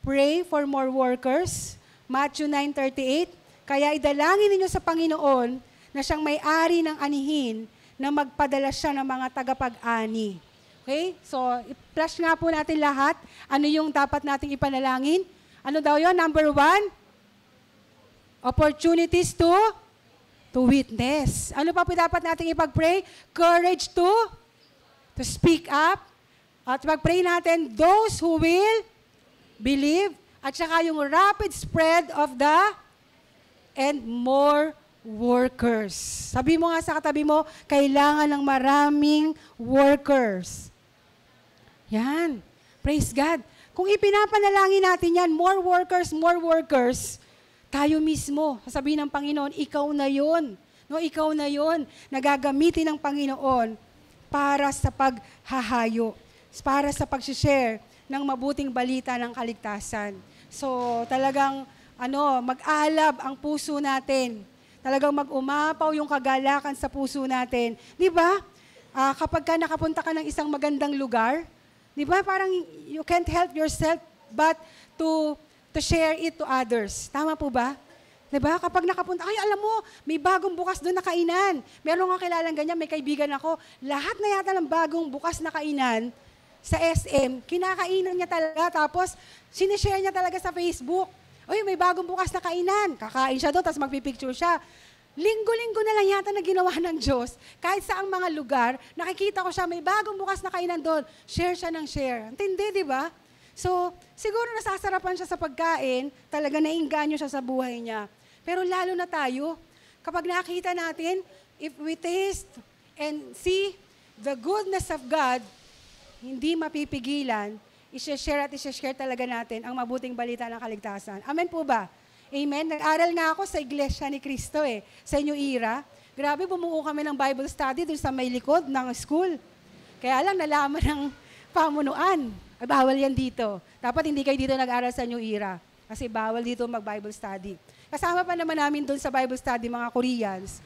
Pray for more workers. Matthew 9:38, kaya idalangin ninyo sa Panginoon na siyang may-ari ng anihin na magpadala siya ng mga tagapag-ani. Okay? So, i-flash nga po natin lahat. Ano yung dapat nating ipanalangin? Ano daw yun? Number 1, opportunities to witness. Ano pa po dapat nating ipag-pray? Courage to speak up. At pag-pray natin, those who will believe. At saka yung rapid spread of the and more workers. Sabi mo nga sa katabi mo, kailangan ng maraming workers. Yan. Praise God. Kung ipinapanalangin natin yan, more workers, tayo mismo, sasabihin ng Panginoon, ikaw na yun. No, ikaw na yun na gagamitin ng Panginoon para sa paghahayo, para sa pag-share ng mabuting balita ng kaligtasan. So, talagang mag-alab ang puso natin. Talagang mag-umapaw yung kagalakan sa puso natin. Di ba? Kapag ka nakapunta ka ng isang magandang lugar, di ba? Parang you can't help yourself but to share it to others. Tama po ba? Di ba? Kapag nakapunta, ay alam mo, may bagong bukas doon na kainan. Meron nga kilalang ganyan, may kaibigan ako. Lahat na yata ng bagong bukas na kainan sa SM, kinakainan niya talaga. Tapos, sinishare niya talaga sa Facebook. Uy, may bagong bukas na kainan. Kakain siya doon, tapos magpipicture siya. Linggo-linggo na lang yata na ginawa ng Diyos. Kahit saang mga lugar, nakikita ko siya, may bagong bukas na kainan doon. Share siya ng share. Antindi, di ba? So, siguro nasasarapan siya sa pagkain, talaga nainganyo siya sa buhay niya. Pero lalo na tayo, kapag nakita natin, if we taste and see the goodness of God, hindi mapipigilan, i-share talaga natin ang mabuting balita ng kaligtasan. Amen po ba? Amen? Nag-aral nga ako sa Iglesia ni Cristo sa New Era. Grabe, bumuo kami ng Bible study dun sa may likod ng school. Kaya lang, nalaman ng pamunuan. Ay, bawal yan dito. Dapat hindi kayo dito nag-aral sa New Era. Kasi bawal dito mag-Bible study. Kasama pa naman namin dun sa Bible study, mga Koreans.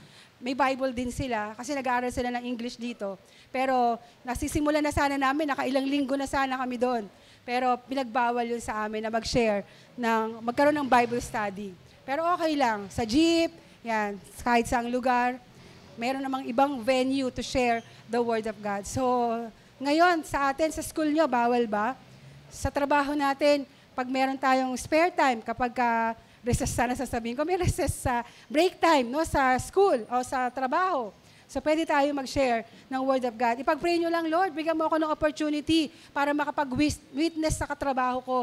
May Bible din sila, kasi nag-aaral sila ng English dito. Pero nasisimulan na sana namin, nakailang linggo na sana kami doon. Pero pinagbawal yun sa amin na mag-share, magkaroon ng Bible study. Pero okay lang, sa jeep, yan, kahit saang lugar, meron namang ibang venue to share the Word of God. So, ngayon, sa atin, sa school nyo, bawal ba? Sa trabaho natin, pag meron tayong spare time, kapag recess sana sasabihin ko, may recess sa break time, no, sa school o sa trabaho. So, pwede tayo mag-share ng Word of God. Ipag-pray nyo lang, Lord, bigyan mo ako ng opportunity para makapag-witness sa katrabaho ko.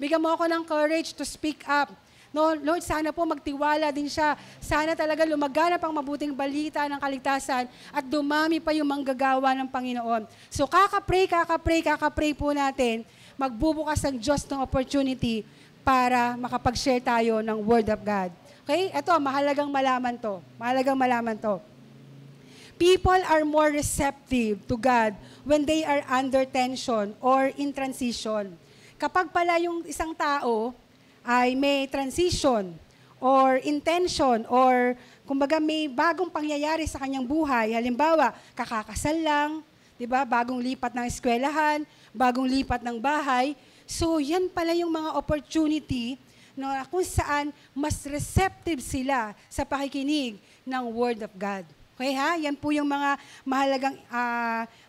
Bigyan mo ako ng courage to speak up. No, Lord, sana po magtiwala din siya. Sana talaga lumaganap ang mabuting balita ng kaligtasan at dumami pa yung manggagawa ng Panginoon. So, kakapray po natin, magbubukas ang Diyos ng opportunity para makapag-share tayo ng Word of God. Okay? Ito, mahalagang malaman to. People are more receptive to God when they are under tension or in transition. Kapag pala yung isang tao ay may transition or intention or kumbaga may bagong pangyayari sa kanyang buhay, halimbawa, kakakasal lang, 'di ba? Bagong lipat ng eskwelahan, bagong lipat ng bahay. So, yan pala yung mga opportunity no, kung saan mas receptive sila sa pakikinig ng Word of God. Okay ha? Yan po yung mga mahalagang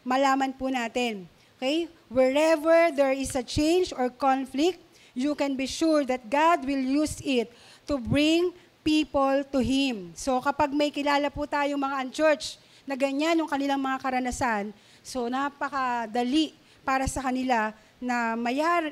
malaman po natin. Okay? Wherever there is a change or conflict, you can be sure that God will use it to bring people to Him. So kapag may kilala po tayong mga unchurch na ganyan yung kanilang mga karanasan, so napakadali para sa kanila na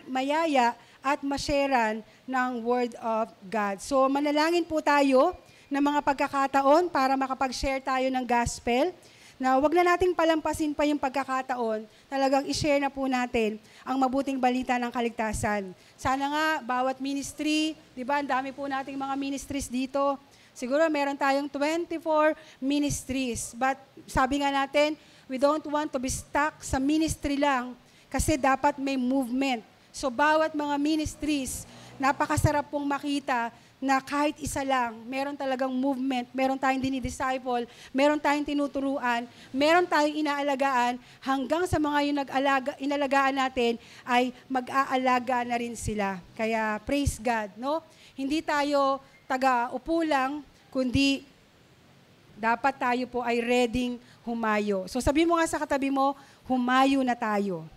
mayaya at masharean ng Word of God. So manalangin po tayo ng mga pagkakataon para makapag-share tayo ng gospel. Na wag na nating palampasin pa yung pagkakataon, talagang i-share na po natin ang mabuting balita ng kaligtasan. Sana nga, bawat ministry, di ba, ang dami po nating mga ministries dito. Siguro meron tayong 24 ministries. But sabi nga natin, we don't want to be stuck sa ministry lang kasi dapat may movement. So bawat mga ministries, napakasarap pong makita na kahit isa lang, meron talagang movement, meron tayong dinidisciple, meron tayong tinuturuan, meron tayong inaalagaan, hanggang sa mga yung inalagaan natin ay mag-aalaga na rin sila. Kaya praise God, no? Hindi tayo taga-upo lang, kundi dapat tayo po ay ready humayo. So sabi mo nga sa katabi mo, humayo na tayo.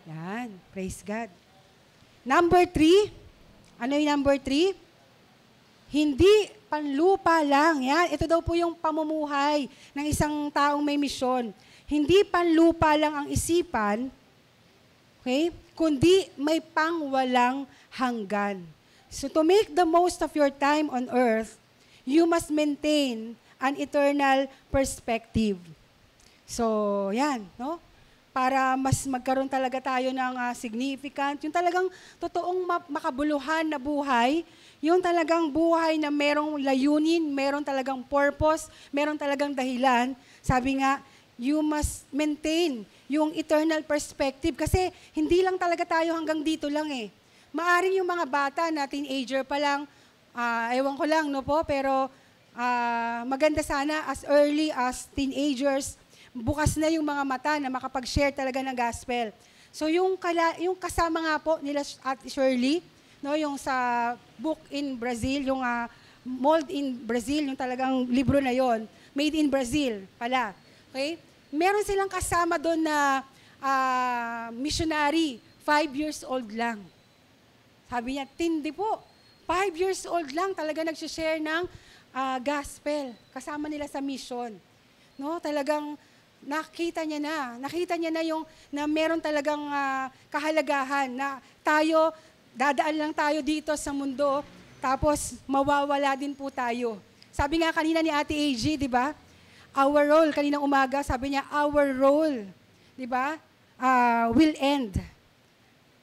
Yan, praise God. Number 3, ano yung number 3? Hindi panlupa lang. Yan. Ito daw po yung pamumuhay ng isang taong may misyon. Hindi panlupa lang ang isipan, okay? Kundi may pangwalang hanggan. So to make the most of your time on earth, you must maintain an eternal perspective. So, yan, no? Para mas magkaroon talaga tayo ng significant, yung talagang totoong makabuluhan na buhay, yung talagang buhay na merong layunin, meron talagang purpose, meron talagang dahilan. Sabi nga, you must maintain yung eternal perspective kasi hindi lang talaga tayo hanggang dito lang eh. Maaring yung mga bata na teenager pa lang, ewan ko lang, no po, pero maganda sana as early as teenagers, bukas na yung mga mata na makapag-share talaga ng gospel. So yung kasama nga po nila at Shirley, no, yung sa book in Brazil, yung Mold in Brazil, yung talagang libro na yon, Made in Brazil pala. Okay? Meron silang kasama doon na missionary, 5 years old lang. Sabi niya, tindi po. 5 years old lang talaga nag-share ng gospel. Kasama nila sa mission. No, talagang nakita niya na yung na meron talagang kahalagahan na tayo, dadaan lang tayo dito sa mundo, tapos mawawala din po tayo. Sabi nga kanina ni Ate AG, di ba? Our role, kaninang umaga, sabi niya, our role, di ba, will end.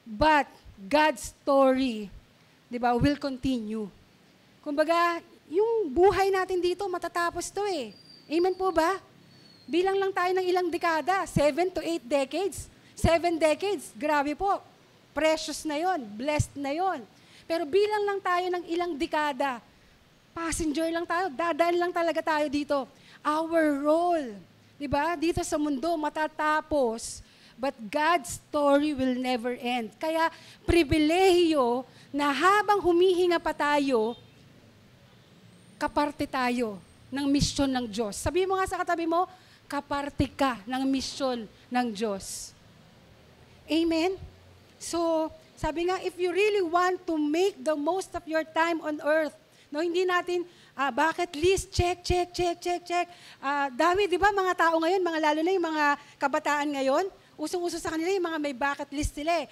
But God's story, di ba, will continue. Kumbaga, yung buhay natin dito, matatapos to eh. Amen po ba? Bilang lang tayo ng ilang dekada, 7 to 8 decades. 7 decades, grabe po. Precious na yon, blessed na yon. Pero bilang lang tayo ng ilang dekada, passenger lang tayo, dadaan lang talaga tayo dito. Our role, di ba? Dito sa mundo, matatapos, but God's story will never end. Kaya, pribilehiyo na habang humihinga pa tayo, kaparte tayo ng misyon ng Diyos. Sabi mo nga sa katabi mo, kaparte ka ng misyon ng Diyos. Amen? So, sabi nga, if you really want to make the most of your time on earth, no, hindi natin, bucket list, check. Dami, di ba, mga tao ngayon, lalo na yung mga kabataan ngayon, usong-uso sa kanila yung mga may bucket list sila eh.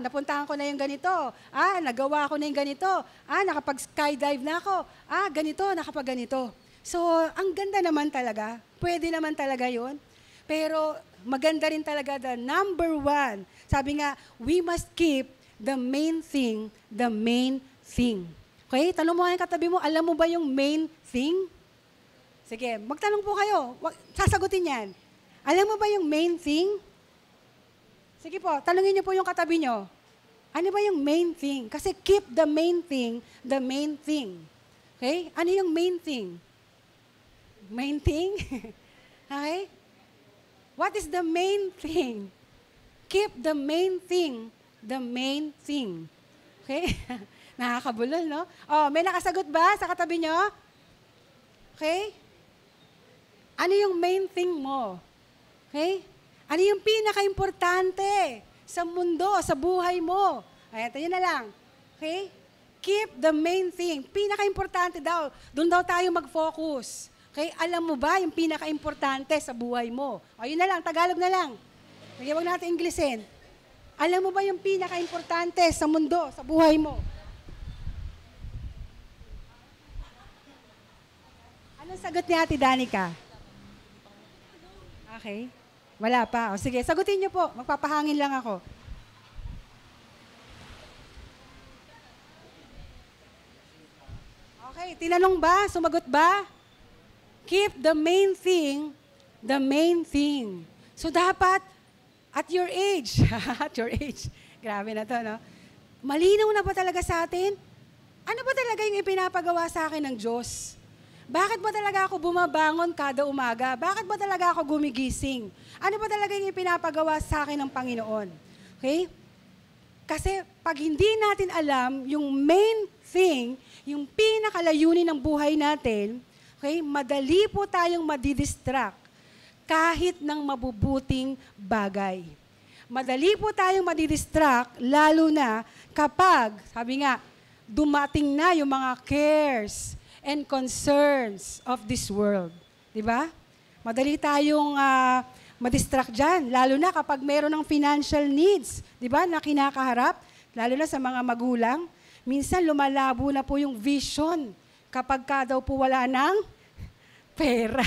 Napuntahan ko na yung ganito. Nagawa ko na yung ganito. Nakapag-skydive na ako. Ganito, nakapag-ganito. So, ang ganda naman talaga. Pwede naman talaga yon. Pero, maganda rin talaga the number 1. Sabi nga, we must keep the main thing, the main thing. Okay? Tanong mo nga yung katabi mo, alam mo ba yung main thing? Sige, magtanong po kayo. Sasagutin yan. Alam mo ba yung main thing? Sige po, tanungin niyo po yung katabi niyo. Ano ba yung main thing? Kasi keep the main thing, the main thing. Okay? Ano yung main thing? Main thing? Okay? What is the main thing? Keep the main thing, the main thing. Okay? Nakakabulol, no? Oh, may nakasagot ba sa katabi nyo? Okay? Ano yung main thing mo? Okay? Ano yung pinaka-importante sa mundo, sa buhay mo? Ay, ito yun na lang. Okay? Keep the main thing. Pinaka-importante daw. Doon daw tayo mag-focus. Okay? Alam mo ba yung pinaka-importante sa buhay mo? O, yun na lang. Tagalog na lang. Sige, wag natin Englishin. Alam mo ba yung pinaka-importante sa mundo, sa buhay mo? Anong sagot ni Ate Danica? Okay. Wala pa. O, sige, sagutin niyo po. Magpapahangin lang ako. Okay, tinanong ba? Sumagot ba? Keep the main thing, the main thing. So dapat, at your age, at your age, grabe na to, no? Malinaw na ba talaga sa atin? Ano ba talaga yung ipinapagawa sa akin ng Diyos? Bakit ba talaga ako bumabangon kada umaga? Bakit ba talaga ako gumigising? Ano ba talaga yung ipinapagawa sa akin ng Panginoon? Okay? Kasi pag hindi natin alam yung main thing, yung pinakalayunin ng buhay natin, okay, madali po tayong madidistract kahit ng mabubuting bagay. Madali po tayong madidistract, lalo na kapag, sabi nga, dumating na yung mga cares and concerns of this world. Diba? Madali tayong madistract dyan, lalo na kapag meron ng financial needs, diba, na kinakaharap, lalo na sa mga magulang. Minsan lumalabo na po yung vision kapag ka daw po wala ng pera.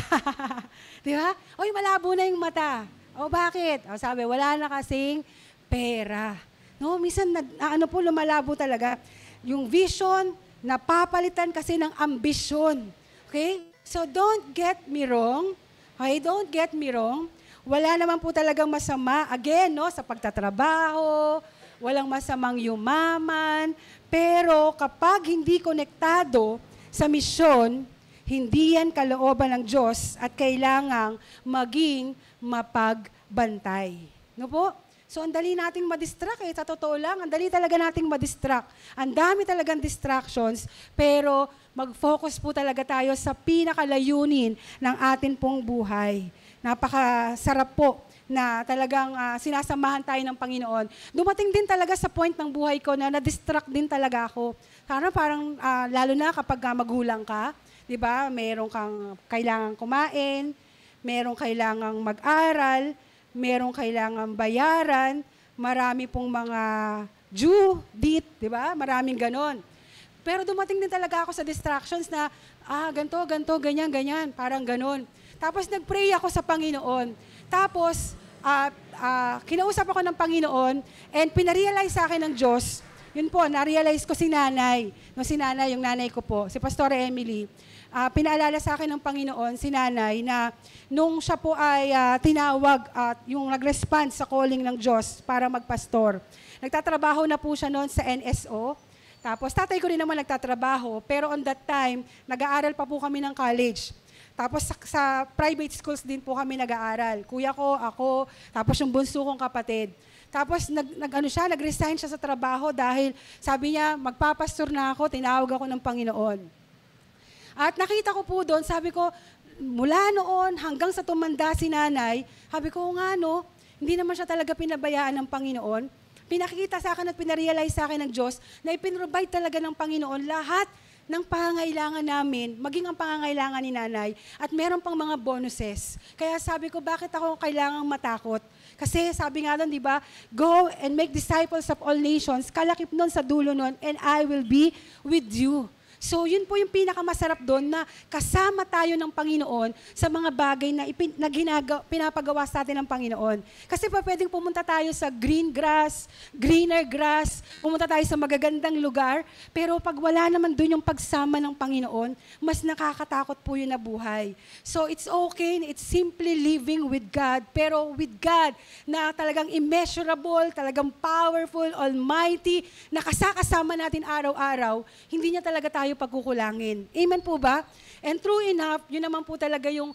Diba? Oy, malabo na yung mata. O bakit? O sabi, wala na kasing pera. No, minsan ano po lumalabo talaga. Yung vision, napapalitan kasi ng ambisyon. Okay? So don't get me wrong. Okay, don't get me wrong. Wala naman po talagang masama. Again, no, sa pagtatrabaho, walang masamang yumaman. Pero kapag hindi konektado sa misyon, hindi yan kalooban ng Diyos at kailangang maging mapagbantay. No po? So, ang dali nating madistract eh. Sa totoo lang, ang dali talaga nating madistract. Ang dami talagang distractions, pero mag-focus po talaga tayo sa pinakalayunin ng atin pong buhay. Napakasarap po na talagang sinasamahan tayo ng Panginoon. Dumating din talaga sa point ng buhay ko na na-distract din talaga ako. Parang lalo na kapag magulang ka, di ba? Meron kang kailangang kumain, meron kailangang mag-aral, meron kailangang bayaran, marami pong mga due date, di ba? Maraming ganon. Pero dumating din talaga ako sa distractions na, ganto, ganyan, parang ganon. Tapos nag-pray ako sa Panginoon. Tapos, kinausap ako ng Panginoon and pinarealize sa akin ng Diyos, yun po, na-realize ko si nanay. No, si nanay, yung nanay ko po, si Pastor Emily. Pinaalala sa akin ng Panginoon, si nanay, na nung siya po ay tinawag at yung nag-respond sa calling ng Diyos para magpastor. Nagtatrabaho na po siya noon sa NSO. Tapos tatay ko rin naman nagtatrabaho, pero on that time, nag-aaral pa po kami ng college. Tapos sa private schools din po kami nag-aaral. Kuya ko, ako, tapos yung bunso kong kapatid. Tapos nag-resign siya sa trabaho dahil sabi niya, magpapastor na ako, tinawag ako ng Panginoon. At nakita ko po doon, sabi ko, mula noon hanggang sa tumanda si nanay, sabi ko nga no, hindi naman siya talaga pinabayaan ng Panginoon. Pinakita sa akin at pinarealize sa akin ng Diyos na ipinrovide talaga ng Panginoon lahat ng pangangailangan namin, maging ang pangangailangan ni nanay, at meron pang mga bonuses. Kaya sabi ko, bakit ako kailangang matakot? Kasi sabi nga doon, di ba, go and make disciples of all nations, kalakip nun sa dulo nun, and I will be with you. So, yun po yung pinakamasarap doon na kasama tayo ng Panginoon sa mga bagay na pinapagawa sa atin ng Panginoon. Kasi pa pwedeng pumunta tayo sa greener grass, pumunta tayo sa magagandang lugar, pero pag wala naman doon yung pagsama ng Panginoon, mas nakakatakot po yun na buhay. So, it's okay, it's simply living with God, pero with God na talagang immeasurable, talagang powerful, almighty, na kasama natin araw-araw, hindi niya talaga tayo pagkukulangin. Amen po ba? And true enough, yun naman po talaga yung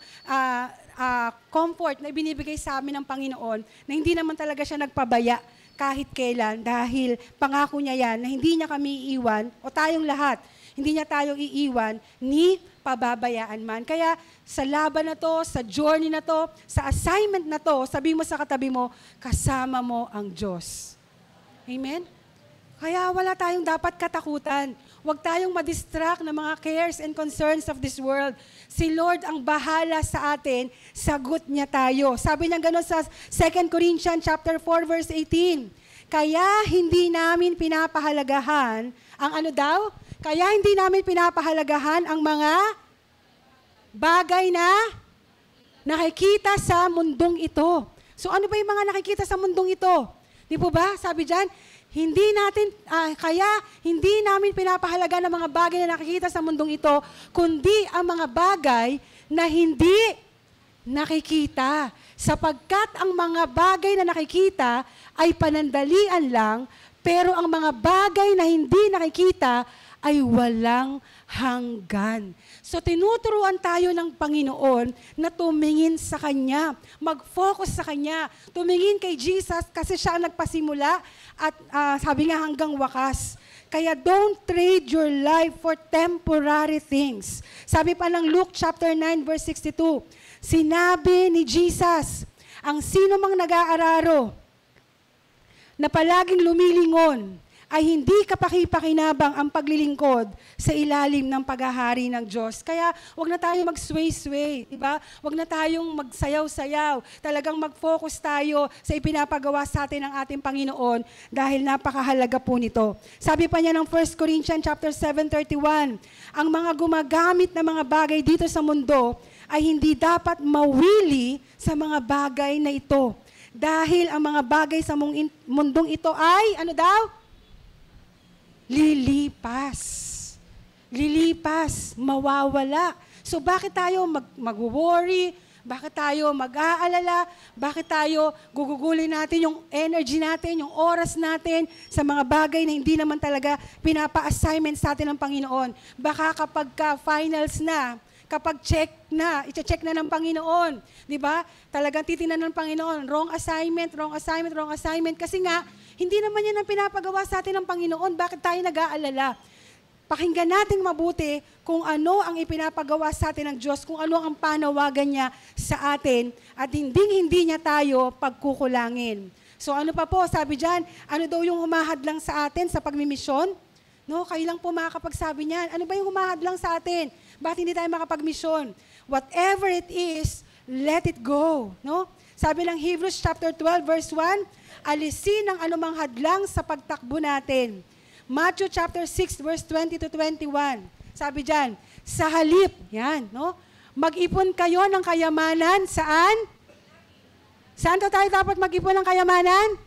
comfort na ibinibigay sa amin ng Panginoon na hindi naman talaga siya nagpabaya. kahit kailan dahil pangako niya yan na hindi niya kami iiwan o tayong lahat, hindi niya tayo iiwan ni pababayaan man. Kaya sa laban na to, sa journey na to, sa assignment na to, sabi mo sa katabi mo, kasama mo ang Diyos. Amen? Kaya wala tayong dapat katakutan. Huwag tayong madistract ng mga cares and concerns of this world. Si Lord ang bahala sa atin, sagot niya tayo. Sabi niya gano'n sa 2 Corinthians chapter 4 verse 18. Kaya hindi namin pinapahalagahan ang ano daw? Kaya hindi namin pinapahalagahan ang mga bagay na nakikita sa mundong ito. So ano ba yung mga nakikita sa mundong ito? Di po ba? Sabi dyan, kaya hindi namin pinapahalaga ng mga bagay na nakikita sa mundong ito, kundi ang mga bagay na hindi nakikita. Sapagkat ang mga bagay na nakikita ay panandalian lang, pero ang mga bagay na hindi nakikita ay walang hanggan. So tinuturuan tayo ng Panginoon na tumingin sa Kanya, mag-focus sa Kanya, tumingin kay Jesus kasi siya ang nagpasimula at sabi nga hanggang wakas. Kaya don't trade your life for temporary things. Sabi pa ng Luke chapter 9 verse 62, sinabi ni Jesus, ang sino mang nag-aararo na palaging lumilingon, ay hindi kapakipakinabang ang paglilingkod sa ilalim ng paghahari ng Diyos. Kaya wag na tayong mag-sway-sway, di ba? Wag na tayong magsayaw-sayaw. Talagang mag-focus tayo sa ipinapagawa sa atin ng ating Panginoon dahil napakahalaga po nito. Sabi pa niya ng 1 Corinthians chapter 7:31, ang mga gumagamit ng mga bagay dito sa mundo ay hindi dapat mawili sa mga bagay na ito. Dahil ang mga bagay sa mundong ito ay, ano daw? Lilipas, mawawala. So bakit tayo mag-worry? Bakit tayo mag-aalala? Bakit tayo gugugulin natin yung energy natin, yung oras natin sa mga bagay na hindi naman talaga pinapa-assignment sa atin ng Panginoon? Baka kapag finals na, kapag i-check na ng Panginoon, di ba? Talagang titingnan ng Panginoon, wrong assignment, kasi nga, hindi naman yan ang pinapagawa sa atin ng Panginoon. Bakit tayo nag-aalala? Pakinggan natin mabuti kung ano ang ipinapagawa sa atin ng Diyos, kung ano ang panawagan niya sa atin, at hindi niya tayo pagkukulangin. So ano pa po, sabi dyan, ano daw yung humahadlang sa atin sa pagmimisyon? No, kayo lang po makakapagsabi niyan. Ano ba yung humahadlang sa atin? Bakit hindi tayo makapagmisyon? Whatever it is, let it go. No? Sabi ng Hebrews chapter 12 verse 1, alisin ang anumang hadlang sa pagtakbo natin. Matthew chapter 6 verse 20 to 21. Sabi diyan, sa halip, yan, no? Mag-ipon kayo ng kayamanan saan? Saan tayo dapat mag-ipon ng kayamanan?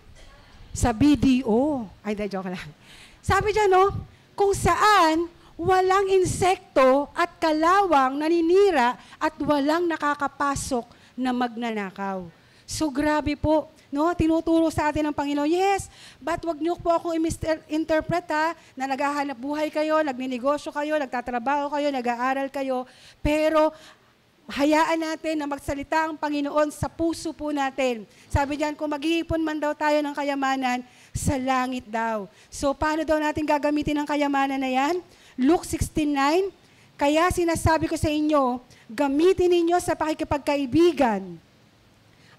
Sa BDO. Ay, joke lang. Sabi diyan, no? Kung saan walang insekto at kalawang naninira at walang nakakapasok na magnanakaw. So grabe po, no? Tinuturo sa atin ng Panginoon, yes, but wag niyo po akong i-misinterpret na naghahanap buhay kayo, nagninegosyo kayo, nagtatrabaho kayo, nag-aaral kayo, pero hayaan natin na magsalita ang Panginoon sa puso po natin. Sabi diyan, kung mag-iipon man daw tayo ng kayamanan, sa langit daw. So paano daw natin gagamitin ang kayamanan na yan? Luke 16:9, kaya sinasabi ko sa inyo, gamitin ninyo sa pakikipagkaibigan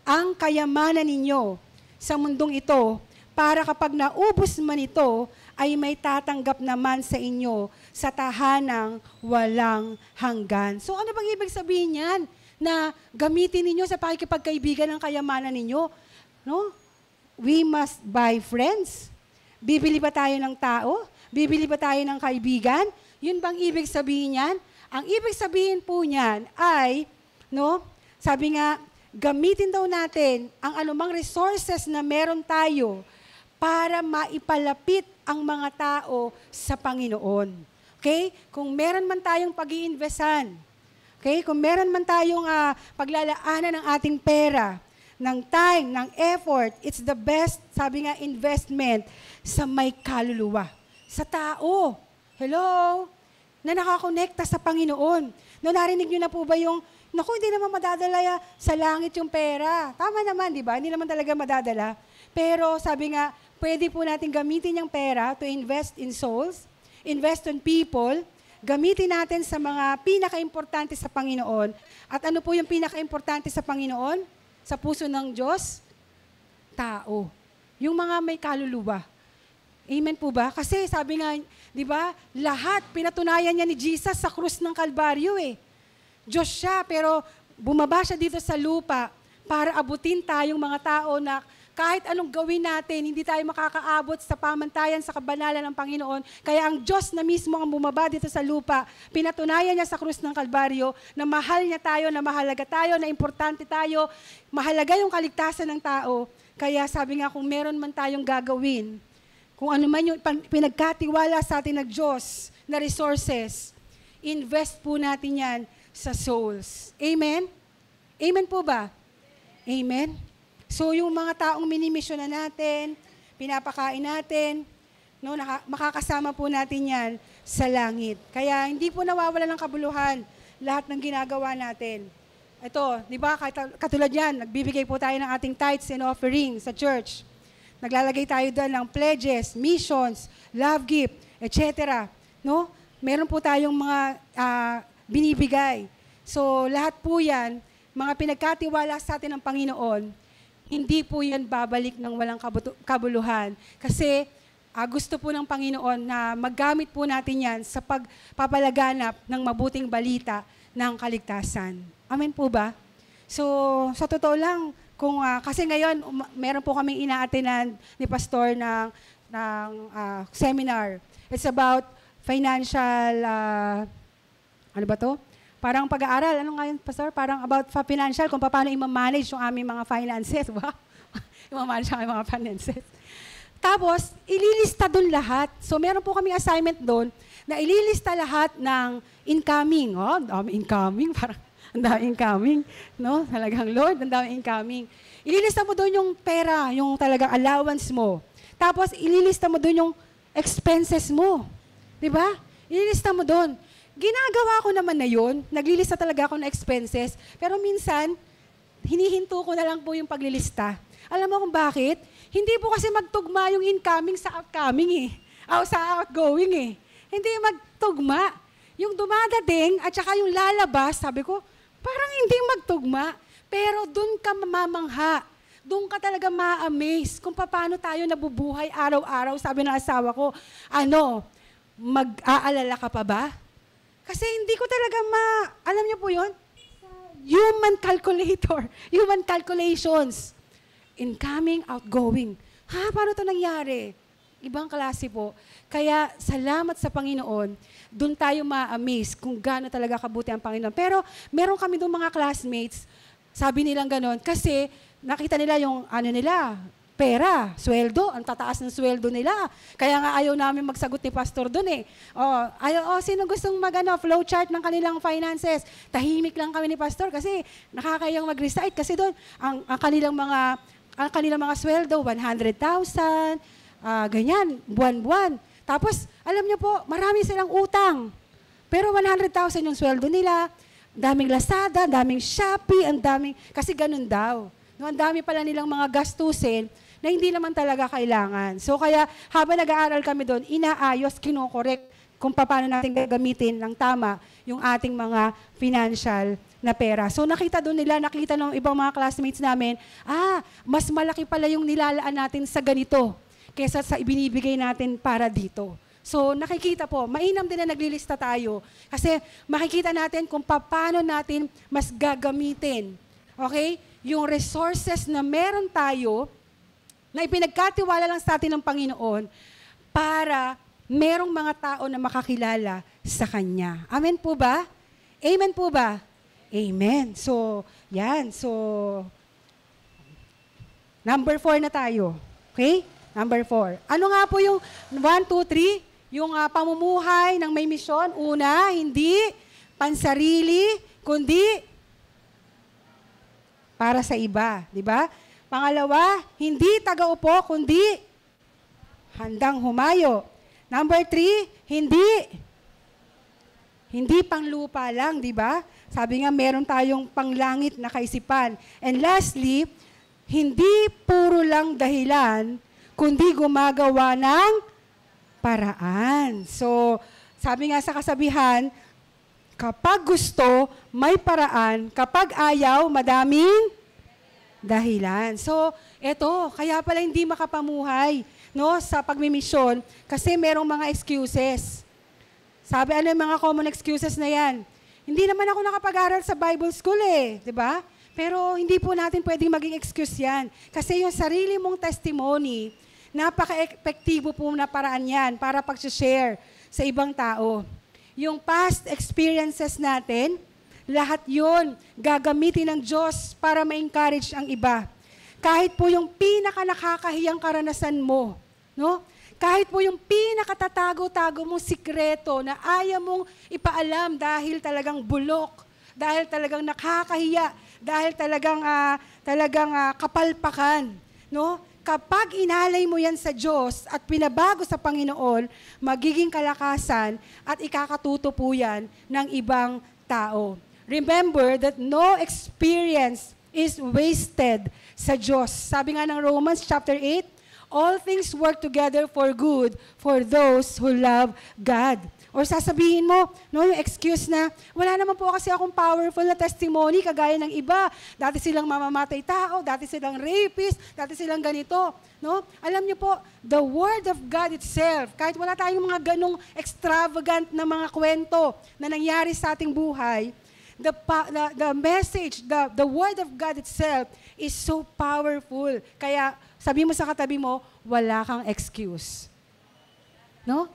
ang kayamanan ninyo sa mundong ito para kapag naubos man ito, ay may tatanggap naman sa inyo sa tahanang walang hanggan. So ano bang ibig sabihin yan? Na gamitin ninyo sa pakikipagkaibigan ang kayamanan ninyo? No? We must buy friends. Bibili ba tayo ng tao? Bibili ba tayo ng kaibigan? Yun bang ibig sabihin yan? Ang ibig sabihin po niyan ay, no, sabi nga, gamitin daw natin ang anumang resources na meron tayo para maipalapit ang mga tao sa Panginoon. Okay? Kung meron man tayong pag-iinvestan, okay? Kung meron man tayong paglalaanan ng ating pera, ng time, ng effort, it's the best, sabi nga, investment sa may kaluluwa. Sa tao. Hello? Na nakakonekta sa Panginoon. No, narinig niyo na po ba yung, naku, hindi naman madadala sa langit yung pera. Tama naman, di ba? Hindi naman talaga madadala. Pero sabi nga, pwede po natin gamitin yung pera to invest in souls, invest in people, gamitin natin sa mga pinaka-importante sa Panginoon. At ano po yung pinaka-importante sa Panginoon? Sa puso ng Diyos? Tao. Yung mga may kaluluwa. Amen po ba? Kasi sabi nga, di ba, lahat pinatunayan niya ni Jesus sa krus ng Kalbaryo eh. Diyos siya, pero bumaba siya dito sa lupa para abutin tayong mga tao na kahit anong gawin natin, hindi tayo makakaabot sa pamantayan sa kabanalan ng Panginoon. Kaya ang Diyos na mismo ang bumaba dito sa lupa, pinatunayan niya sa krus ng Kalbaryo na mahal niya tayo, na mahalaga tayo, na importante tayo, mahalaga yung kaligtasan ng tao. Kaya sabi nga, kung meron man tayong gagawin, kung ano man yung pinagkatiwala sa atin ng Diyos na resources, invest po natin yan sa souls. Amen? Amen po ba? Amen? So yung mga taong minimisyon na natin, pinapakain natin, no, makakasama po natin yan sa langit. Kaya hindi po nawawala ng kabuluhan lahat ng ginagawa natin. Ito, di ba, katulad yan, nagbibigay po tayo ng ating tithes and offerings sa church. Naglalagay tayo doon ng pledges, missions, love gift, etc. No? Meron po tayong mga binibigay. So, lahat po yan, mga pinagkatiwala sa atin ng Panginoon, hindi po yan babalik ng walang kabuluhan. Kasi gusto po ng Panginoon na maggamit po natin yan sa pagpapalaganap ng mabuting balita ng kaligtasan. Amen po ba? So, sa totoo lang, kasi ngayon, meron po kaming ina-attendan ni Pastor ng seminar. It's about financial, ano ba to? Parang pag-aaral. Ano nga yun, Pastor? Parang about financial, kung paano i-manage yung aming mga finances. Wow! I-manage ang aming mga finances. Tapos, ililista doon lahat. So, meron po kaming assignment doon na ililista lahat ng incoming. Oh, incoming, parang ang dami incoming, no? Talagang Lord, ang dami incoming. Ililista mo doon yung pera, yung talagang allowance mo. Tapos, ililista mo doon yung expenses mo. Di ba? Ililista mo doon. Ginagawa ko naman na yun. Naglilista talaga ako ng expenses. Pero minsan, hinihinto ko na lang po yung paglilista. Alam mo kung bakit? Hindi po kasi magtugma yung incoming sa outgoing sa outgoing eh. Hindi magtugma. Yung dumadating at saka yung lalabas, sabi ko, parang hindi magtugma, pero doon ka mamamangha. Doon ka talaga ma-amaze kung paano tayo nabubuhay araw-araw. Sabi ng asawa ko, mag-aalala ka pa ba? Kasi hindi ko talaga alam niyo po yun? Human calculator, human calculations. Incoming, outgoing. Paano ito nangyari? Ibang klase po. Kaya salamat sa Panginoon, doon tayo ma-amaze kung gaano talaga kabuti ang Panginoon. Pero meron kami doon mga classmates, sabi nilang ganon, kasi nakita nila yung pera, sweldo, ang tataas ng sweldo nila. Kaya nga ayaw namin magsagot ni Pastor doon eh. Sino gustong flowchart ng kanilang finances? Tahimik lang kami ni Pastor kasi nakakayang mag-recite kasi doon ang kanilang mga sweldo, 100,000, ganyan, buwan-buwan. Tapos, alam niyo po, marami silang utang. Pero 100,000 yung sweldo nila, daming Lazada, daming Shopee, kasi ganun daw. No, ang dami pala nilang mga gastusin na hindi naman talaga kailangan. So kaya habang nag-aaral kami doon, inaayos, kinokorek kung paano natin gagamitin ng tama yung ating mga financial na pera. So nakita ng ibang mga classmates namin, mas malaki pala yung nilalaan natin sa ganito kesa sa ibinibigay natin para dito. So nakikita po, mainam din na naglilista tayo kasi makikita natin kung paano natin mas gagamitin. Okay? Yung resources na meron tayo na ipinagkatiwala lang sa atin ng Panginoon para merong mga tao na makakilala sa Kanya. Amen po ba? Amen po ba? Amen. So, yan. So, number 4 na tayo. Okay? Number 4. Ano nga po yung 1, 2, 3? Yung pamumuhay ng may misyon. Una, hindi pansarili, kundi para sa iba. Di ba? Pangalawa, hindi taga-upo, kundi handang humayo. Number 3, hindi panglupa lang, di ba? Sabi nga, meron tayong panglangit na kaisipan. And lastly, hindi puro lang dahilan, kundi gumagawa ng paraan. So, sabi nga sa kasabihan, kapag gusto, may paraan. Kapag ayaw, madaming dahilan. So, eto, kaya pala hindi makapamuhay, no, sa pagmimisyon kasi merong mga excuses. Sabi, ano yung mga common excuses na yan? Hindi naman ako nakapag-aral sa Bible school di ba? Pero hindi po natin pwedeng maging excuse yan. Kasi yung sarili mong testimony, napaka-epektibo po na paraan yan para pag-share sa ibang tao. Yung past experiences natin, lahat yon gagamitin ng Diyos para ma-encourage ang iba. Kahit po yung pinaka-nakakahiyang karanasan mo, no? Kahit po yung pinakatatago-tago mong sikreto na ayaw mong ipaalam dahil talagang bulok, dahil talagang nakakahiya, dahil talagang kapalpakan, no? Kapag inalay mo yan sa Diyos at pinabago sa Panginoon, magiging kalakasan at ikakatuto po yan ng ibang tao. Remember that no experience is wasted sa Diyos. Sabi nga ng Romans chapter 8, all things work together for good for those who love God. Or sasabihin mo, no, yung excuse na, wala naman po kasi akong powerful na testimony kagaya ng iba. Dati silang mamamatay tao, dati silang rapist, dati silang ganito. No? Alam niyo po, the Word of God itself, kahit wala tayong mga ganong extravagant na mga kwento na nangyari sa ating buhay, the message, the Word of God itself is so powerful. Kaya sabi mo sa katabi mo, wala kang excuse. No?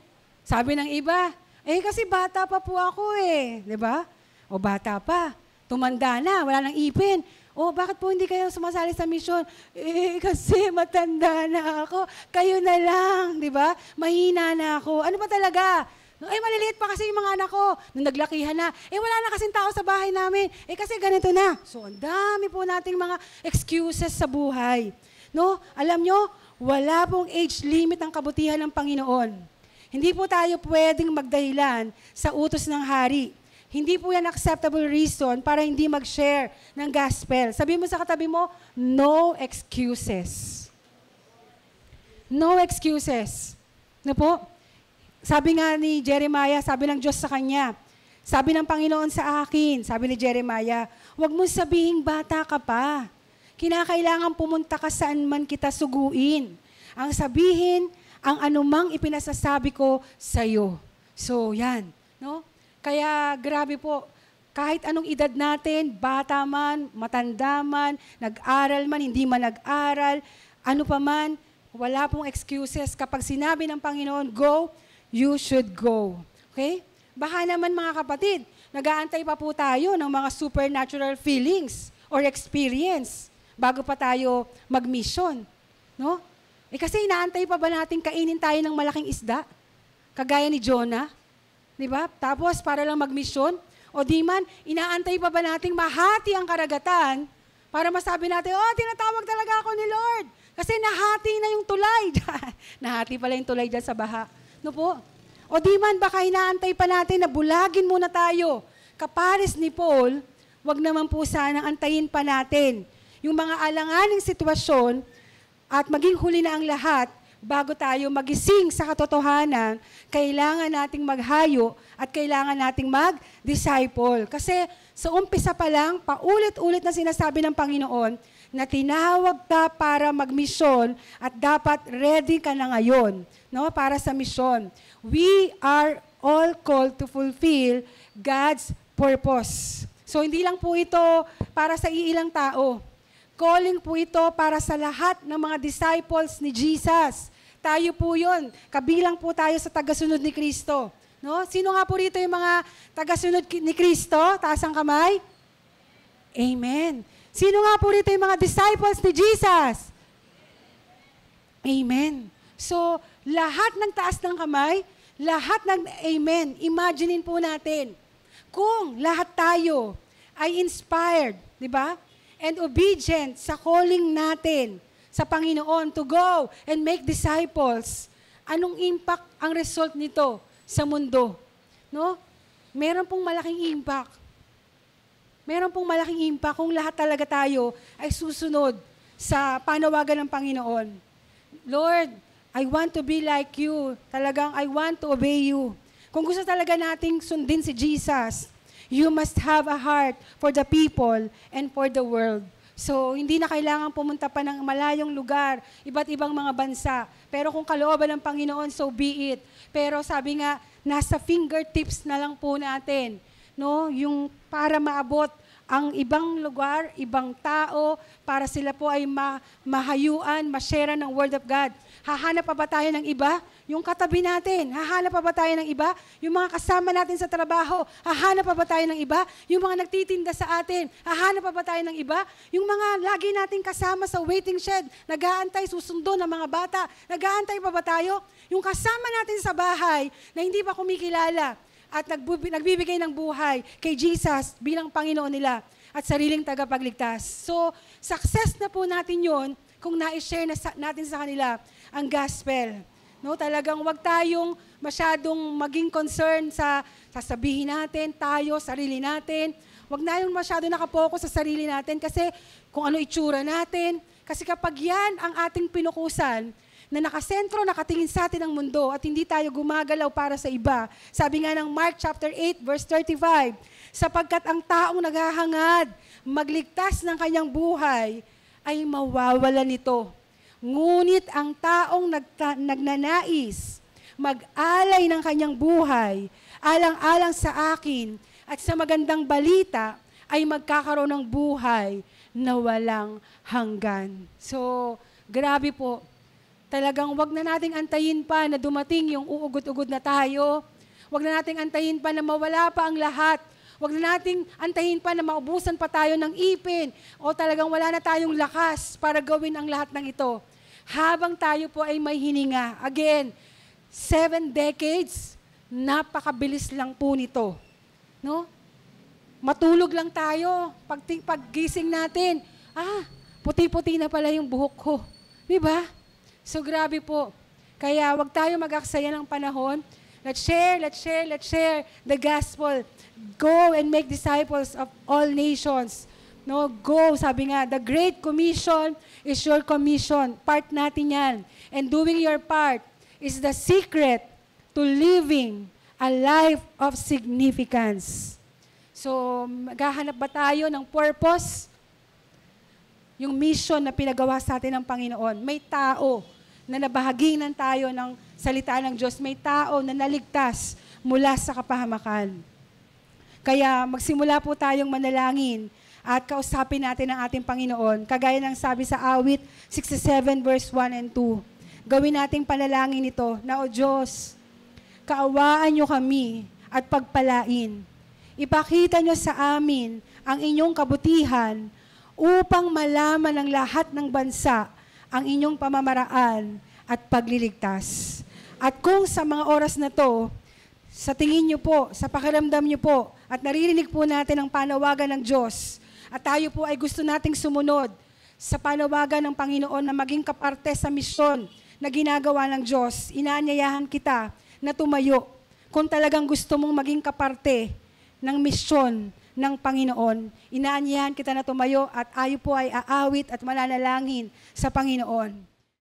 Sabi ng iba, kasi bata pa po ako di ba? O bata pa, tumanda na, wala nang ipin. O bakit po hindi kayo sumasali sa misyon? Kasi matanda na ako, kayo na lang, di ba? Mahina na ako. Ano ba talaga? Maliliit pa kasi yung mga anak ko. Nung naglakihan na, wala na kasing tao sa bahay namin. Kasi ganito na. So, ang dami po nating mga excuses sa buhay. No? Alam nyo, wala pong age limit ang kabutihan ng Panginoon. Hindi po tayo pwedeng magdahilan sa utos ng hari. Hindi po yan acceptable reason para hindi mag-share ng gospel. Sabi mo sa katabi mo, no excuses. No excuses. No po? Sabi nga ni Jeremiah, sabi ng Diyos sa kanya, sabi ng Panginoon sa akin, sabi ni Jeremiah, huwag mo sabihing bata ka pa. Kinakailangan pumunta ka saan man kita suguin. Ang sabihin, ang anumang ipinasasabi ko sa iyo. So, yan. No? Kaya, grabe po, kahit anong edad natin, bata man, matanda man, nag-aral man, hindi man nag-aral, ano pa man, wala pong excuses. Kapag sinabi ng Panginoon, go, you should go. Okay? Baka naman mga kapatid, nag-aantay pa po tayo ng mga supernatural feelings or experience bago pa tayo mag-mission. No? Kasi inaantay pa ba natin kainin tayo ng malaking isda? Kagaya ni Jonah? Di ba? Tapos para lang mag-mission? O di man, inaantay pa ba nating mahati ang karagatan para masabi natin, tinatawag talaga ako ni Lord. Kasi nahati na yung tulay. Nahati pala yung tulay dyan sa baha. No po? O di man, baka inaantay pa natin na bulagin muna tayo. Kapares ni Paul, wag naman po sanang antayin pa natin yung mga alanganing sitwasyon at maging huli na ang lahat, bago tayo magising sa katotohanan, kailangan nating maghayo at kailangan nating mag-disciple. Kasi sa umpisa pa lang, paulit-ulit na sinasabi ng Panginoon na tinawag ka para magmisyon at dapat ready ka na ngayon, no, para sa misyon. We are all called to fulfill God's purpose. So hindi lang po ito para sa iilang tao. Calling po ito para sa lahat ng mga disciples ni Jesus. Tayo po yun. Kabilang po tayo sa tagasunod ni Kristo. No? Sino nga po rito yung mga tagasunod ni Kristo? Taas ang kamay. Amen. Sino nga po rito yung mga disciples ni Jesus? Amen. So, lahat ng taas ng kamay, lahat ng amen. Imaginein po natin, kung lahat tayo ay inspired, di ba? And obedient sa calling natin sa Panginoon to go and make disciples, anong impact ang result nito sa mundo? No? Meron pong malaking impact. Meron pong malaking impact kung lahat talaga tayo ay susunod sa panawagan ng Panginoon. Lord, I want to be like you. Talagang I want to obey you. Kung gusto talaga nating sundin si Jesus, you must have a heart for the people and for the world. So, hindi na kailangan pumunta pa ng malayong lugar, iba't ibang mga bansa. Pero kung kalooban ng Panginoon, so be it. Pero sabi nga, nasa fingertips na lang po natin, no? Yung para maabot ang ibang lugar, ibang tao, para sila po ay mahayuan, ma-share ng Word of God. Hahanap pa ba tayo ng iba? Yung katabi natin, hahanap pa ba tayo ng iba? Yung mga kasama natin sa trabaho, hahanap pa ba tayo ng iba? Yung mga nagtitinda sa atin, hahanap pa ba tayo ng iba? Yung mga lagi nating kasama sa waiting shed, nag-aantay, susundo ng mga bata, nag-aantay pa ba tayo? Yung kasama natin sa bahay na hindi pa kumikilala at nagbibigay ng buhay kay Jesus bilang Panginoon nila at sariling tagapagligtas. So, success na po natin yon kung na-share natin sa kanila ang gospel. No, talagang wag tayong masyadong maging concern sa sasabihin natin, tayo, sarili natin. Wag na yung masyado nakapokus sa sarili natin kasi kung ano itsura natin. Kasi kapag yan ang ating pinukusan, na nakasentro, nakatingin sa atin ang mundo at hindi tayo gumagalaw para sa iba. Sabi nga ng Mark chapter 8, verse 35, sapagkat ang taong naghahangad, magligtas ng kanyang buhay, ay mawawala nito. Ngunit ang taong nagnanais, mag-alay ng kanyang buhay, alang-alang sa akin at sa magandang balita, ay magkakaroon ng buhay na walang hanggan. So, grabe po. Talagang wag na nating antayin pa na dumating yung uugod-ugod na tayo. Wag na nating antayin pa na mawala pa ang lahat. Wag na nating antayin pa na maubusan pa tayo ng ipin o talagang wala na tayong lakas para gawin ang lahat ng ito. Habang tayo po ay may hininga. Again, 7 decades, napakabilis lang po nito. No? Matulog lang tayo. Paggising natin, puti-puti na pala yung buhok ko. Di ba? So grabe po. Kaya wag tayo mag-aksaya ng panahon. Let's share the gospel. Go and make disciples of all nations. No, go, sabi nga, the Great Commission is your commission. Part natin yan. And doing your part is the secret to living a life of significance. So, maghahanap ba tayo ng purpose? Yung mission na pinagawa sa atin ng Panginoon. May tao na nabahaginan tayo ng salita ng Diyos. May tao na naligtas mula sa kapahamakan. Kaya magsimula po tayong manalangin at kausapin natin ang ating Panginoon. Kagaya ng sabi sa awit 67 verse 1 and 2. Gawin nating panalangin ito na, O Diyos, kaawaan niyo kami at pagpalain. Ipakita niyo sa amin ang inyong kabutihan upang malaman ng lahat ng bansa ang inyong pamamaraan at pagliligtas. At kung sa mga oras na to, sa tingin niyo po, sa pakiramdam niyo po, at naririnig po natin ang panawagan ng Diyos, at tayo po ay gusto nating sumunod sa panawagan ng Panginoon na maging kaparte sa misyon na ginagawa ng Diyos, inaanyayahan kita na tumayo kung talagang gusto mong maging kaparte ng misyon ng Panginoon. Inaanyayahan kita na tumayo at ayo po ay aawit at mananalangin sa Panginoon.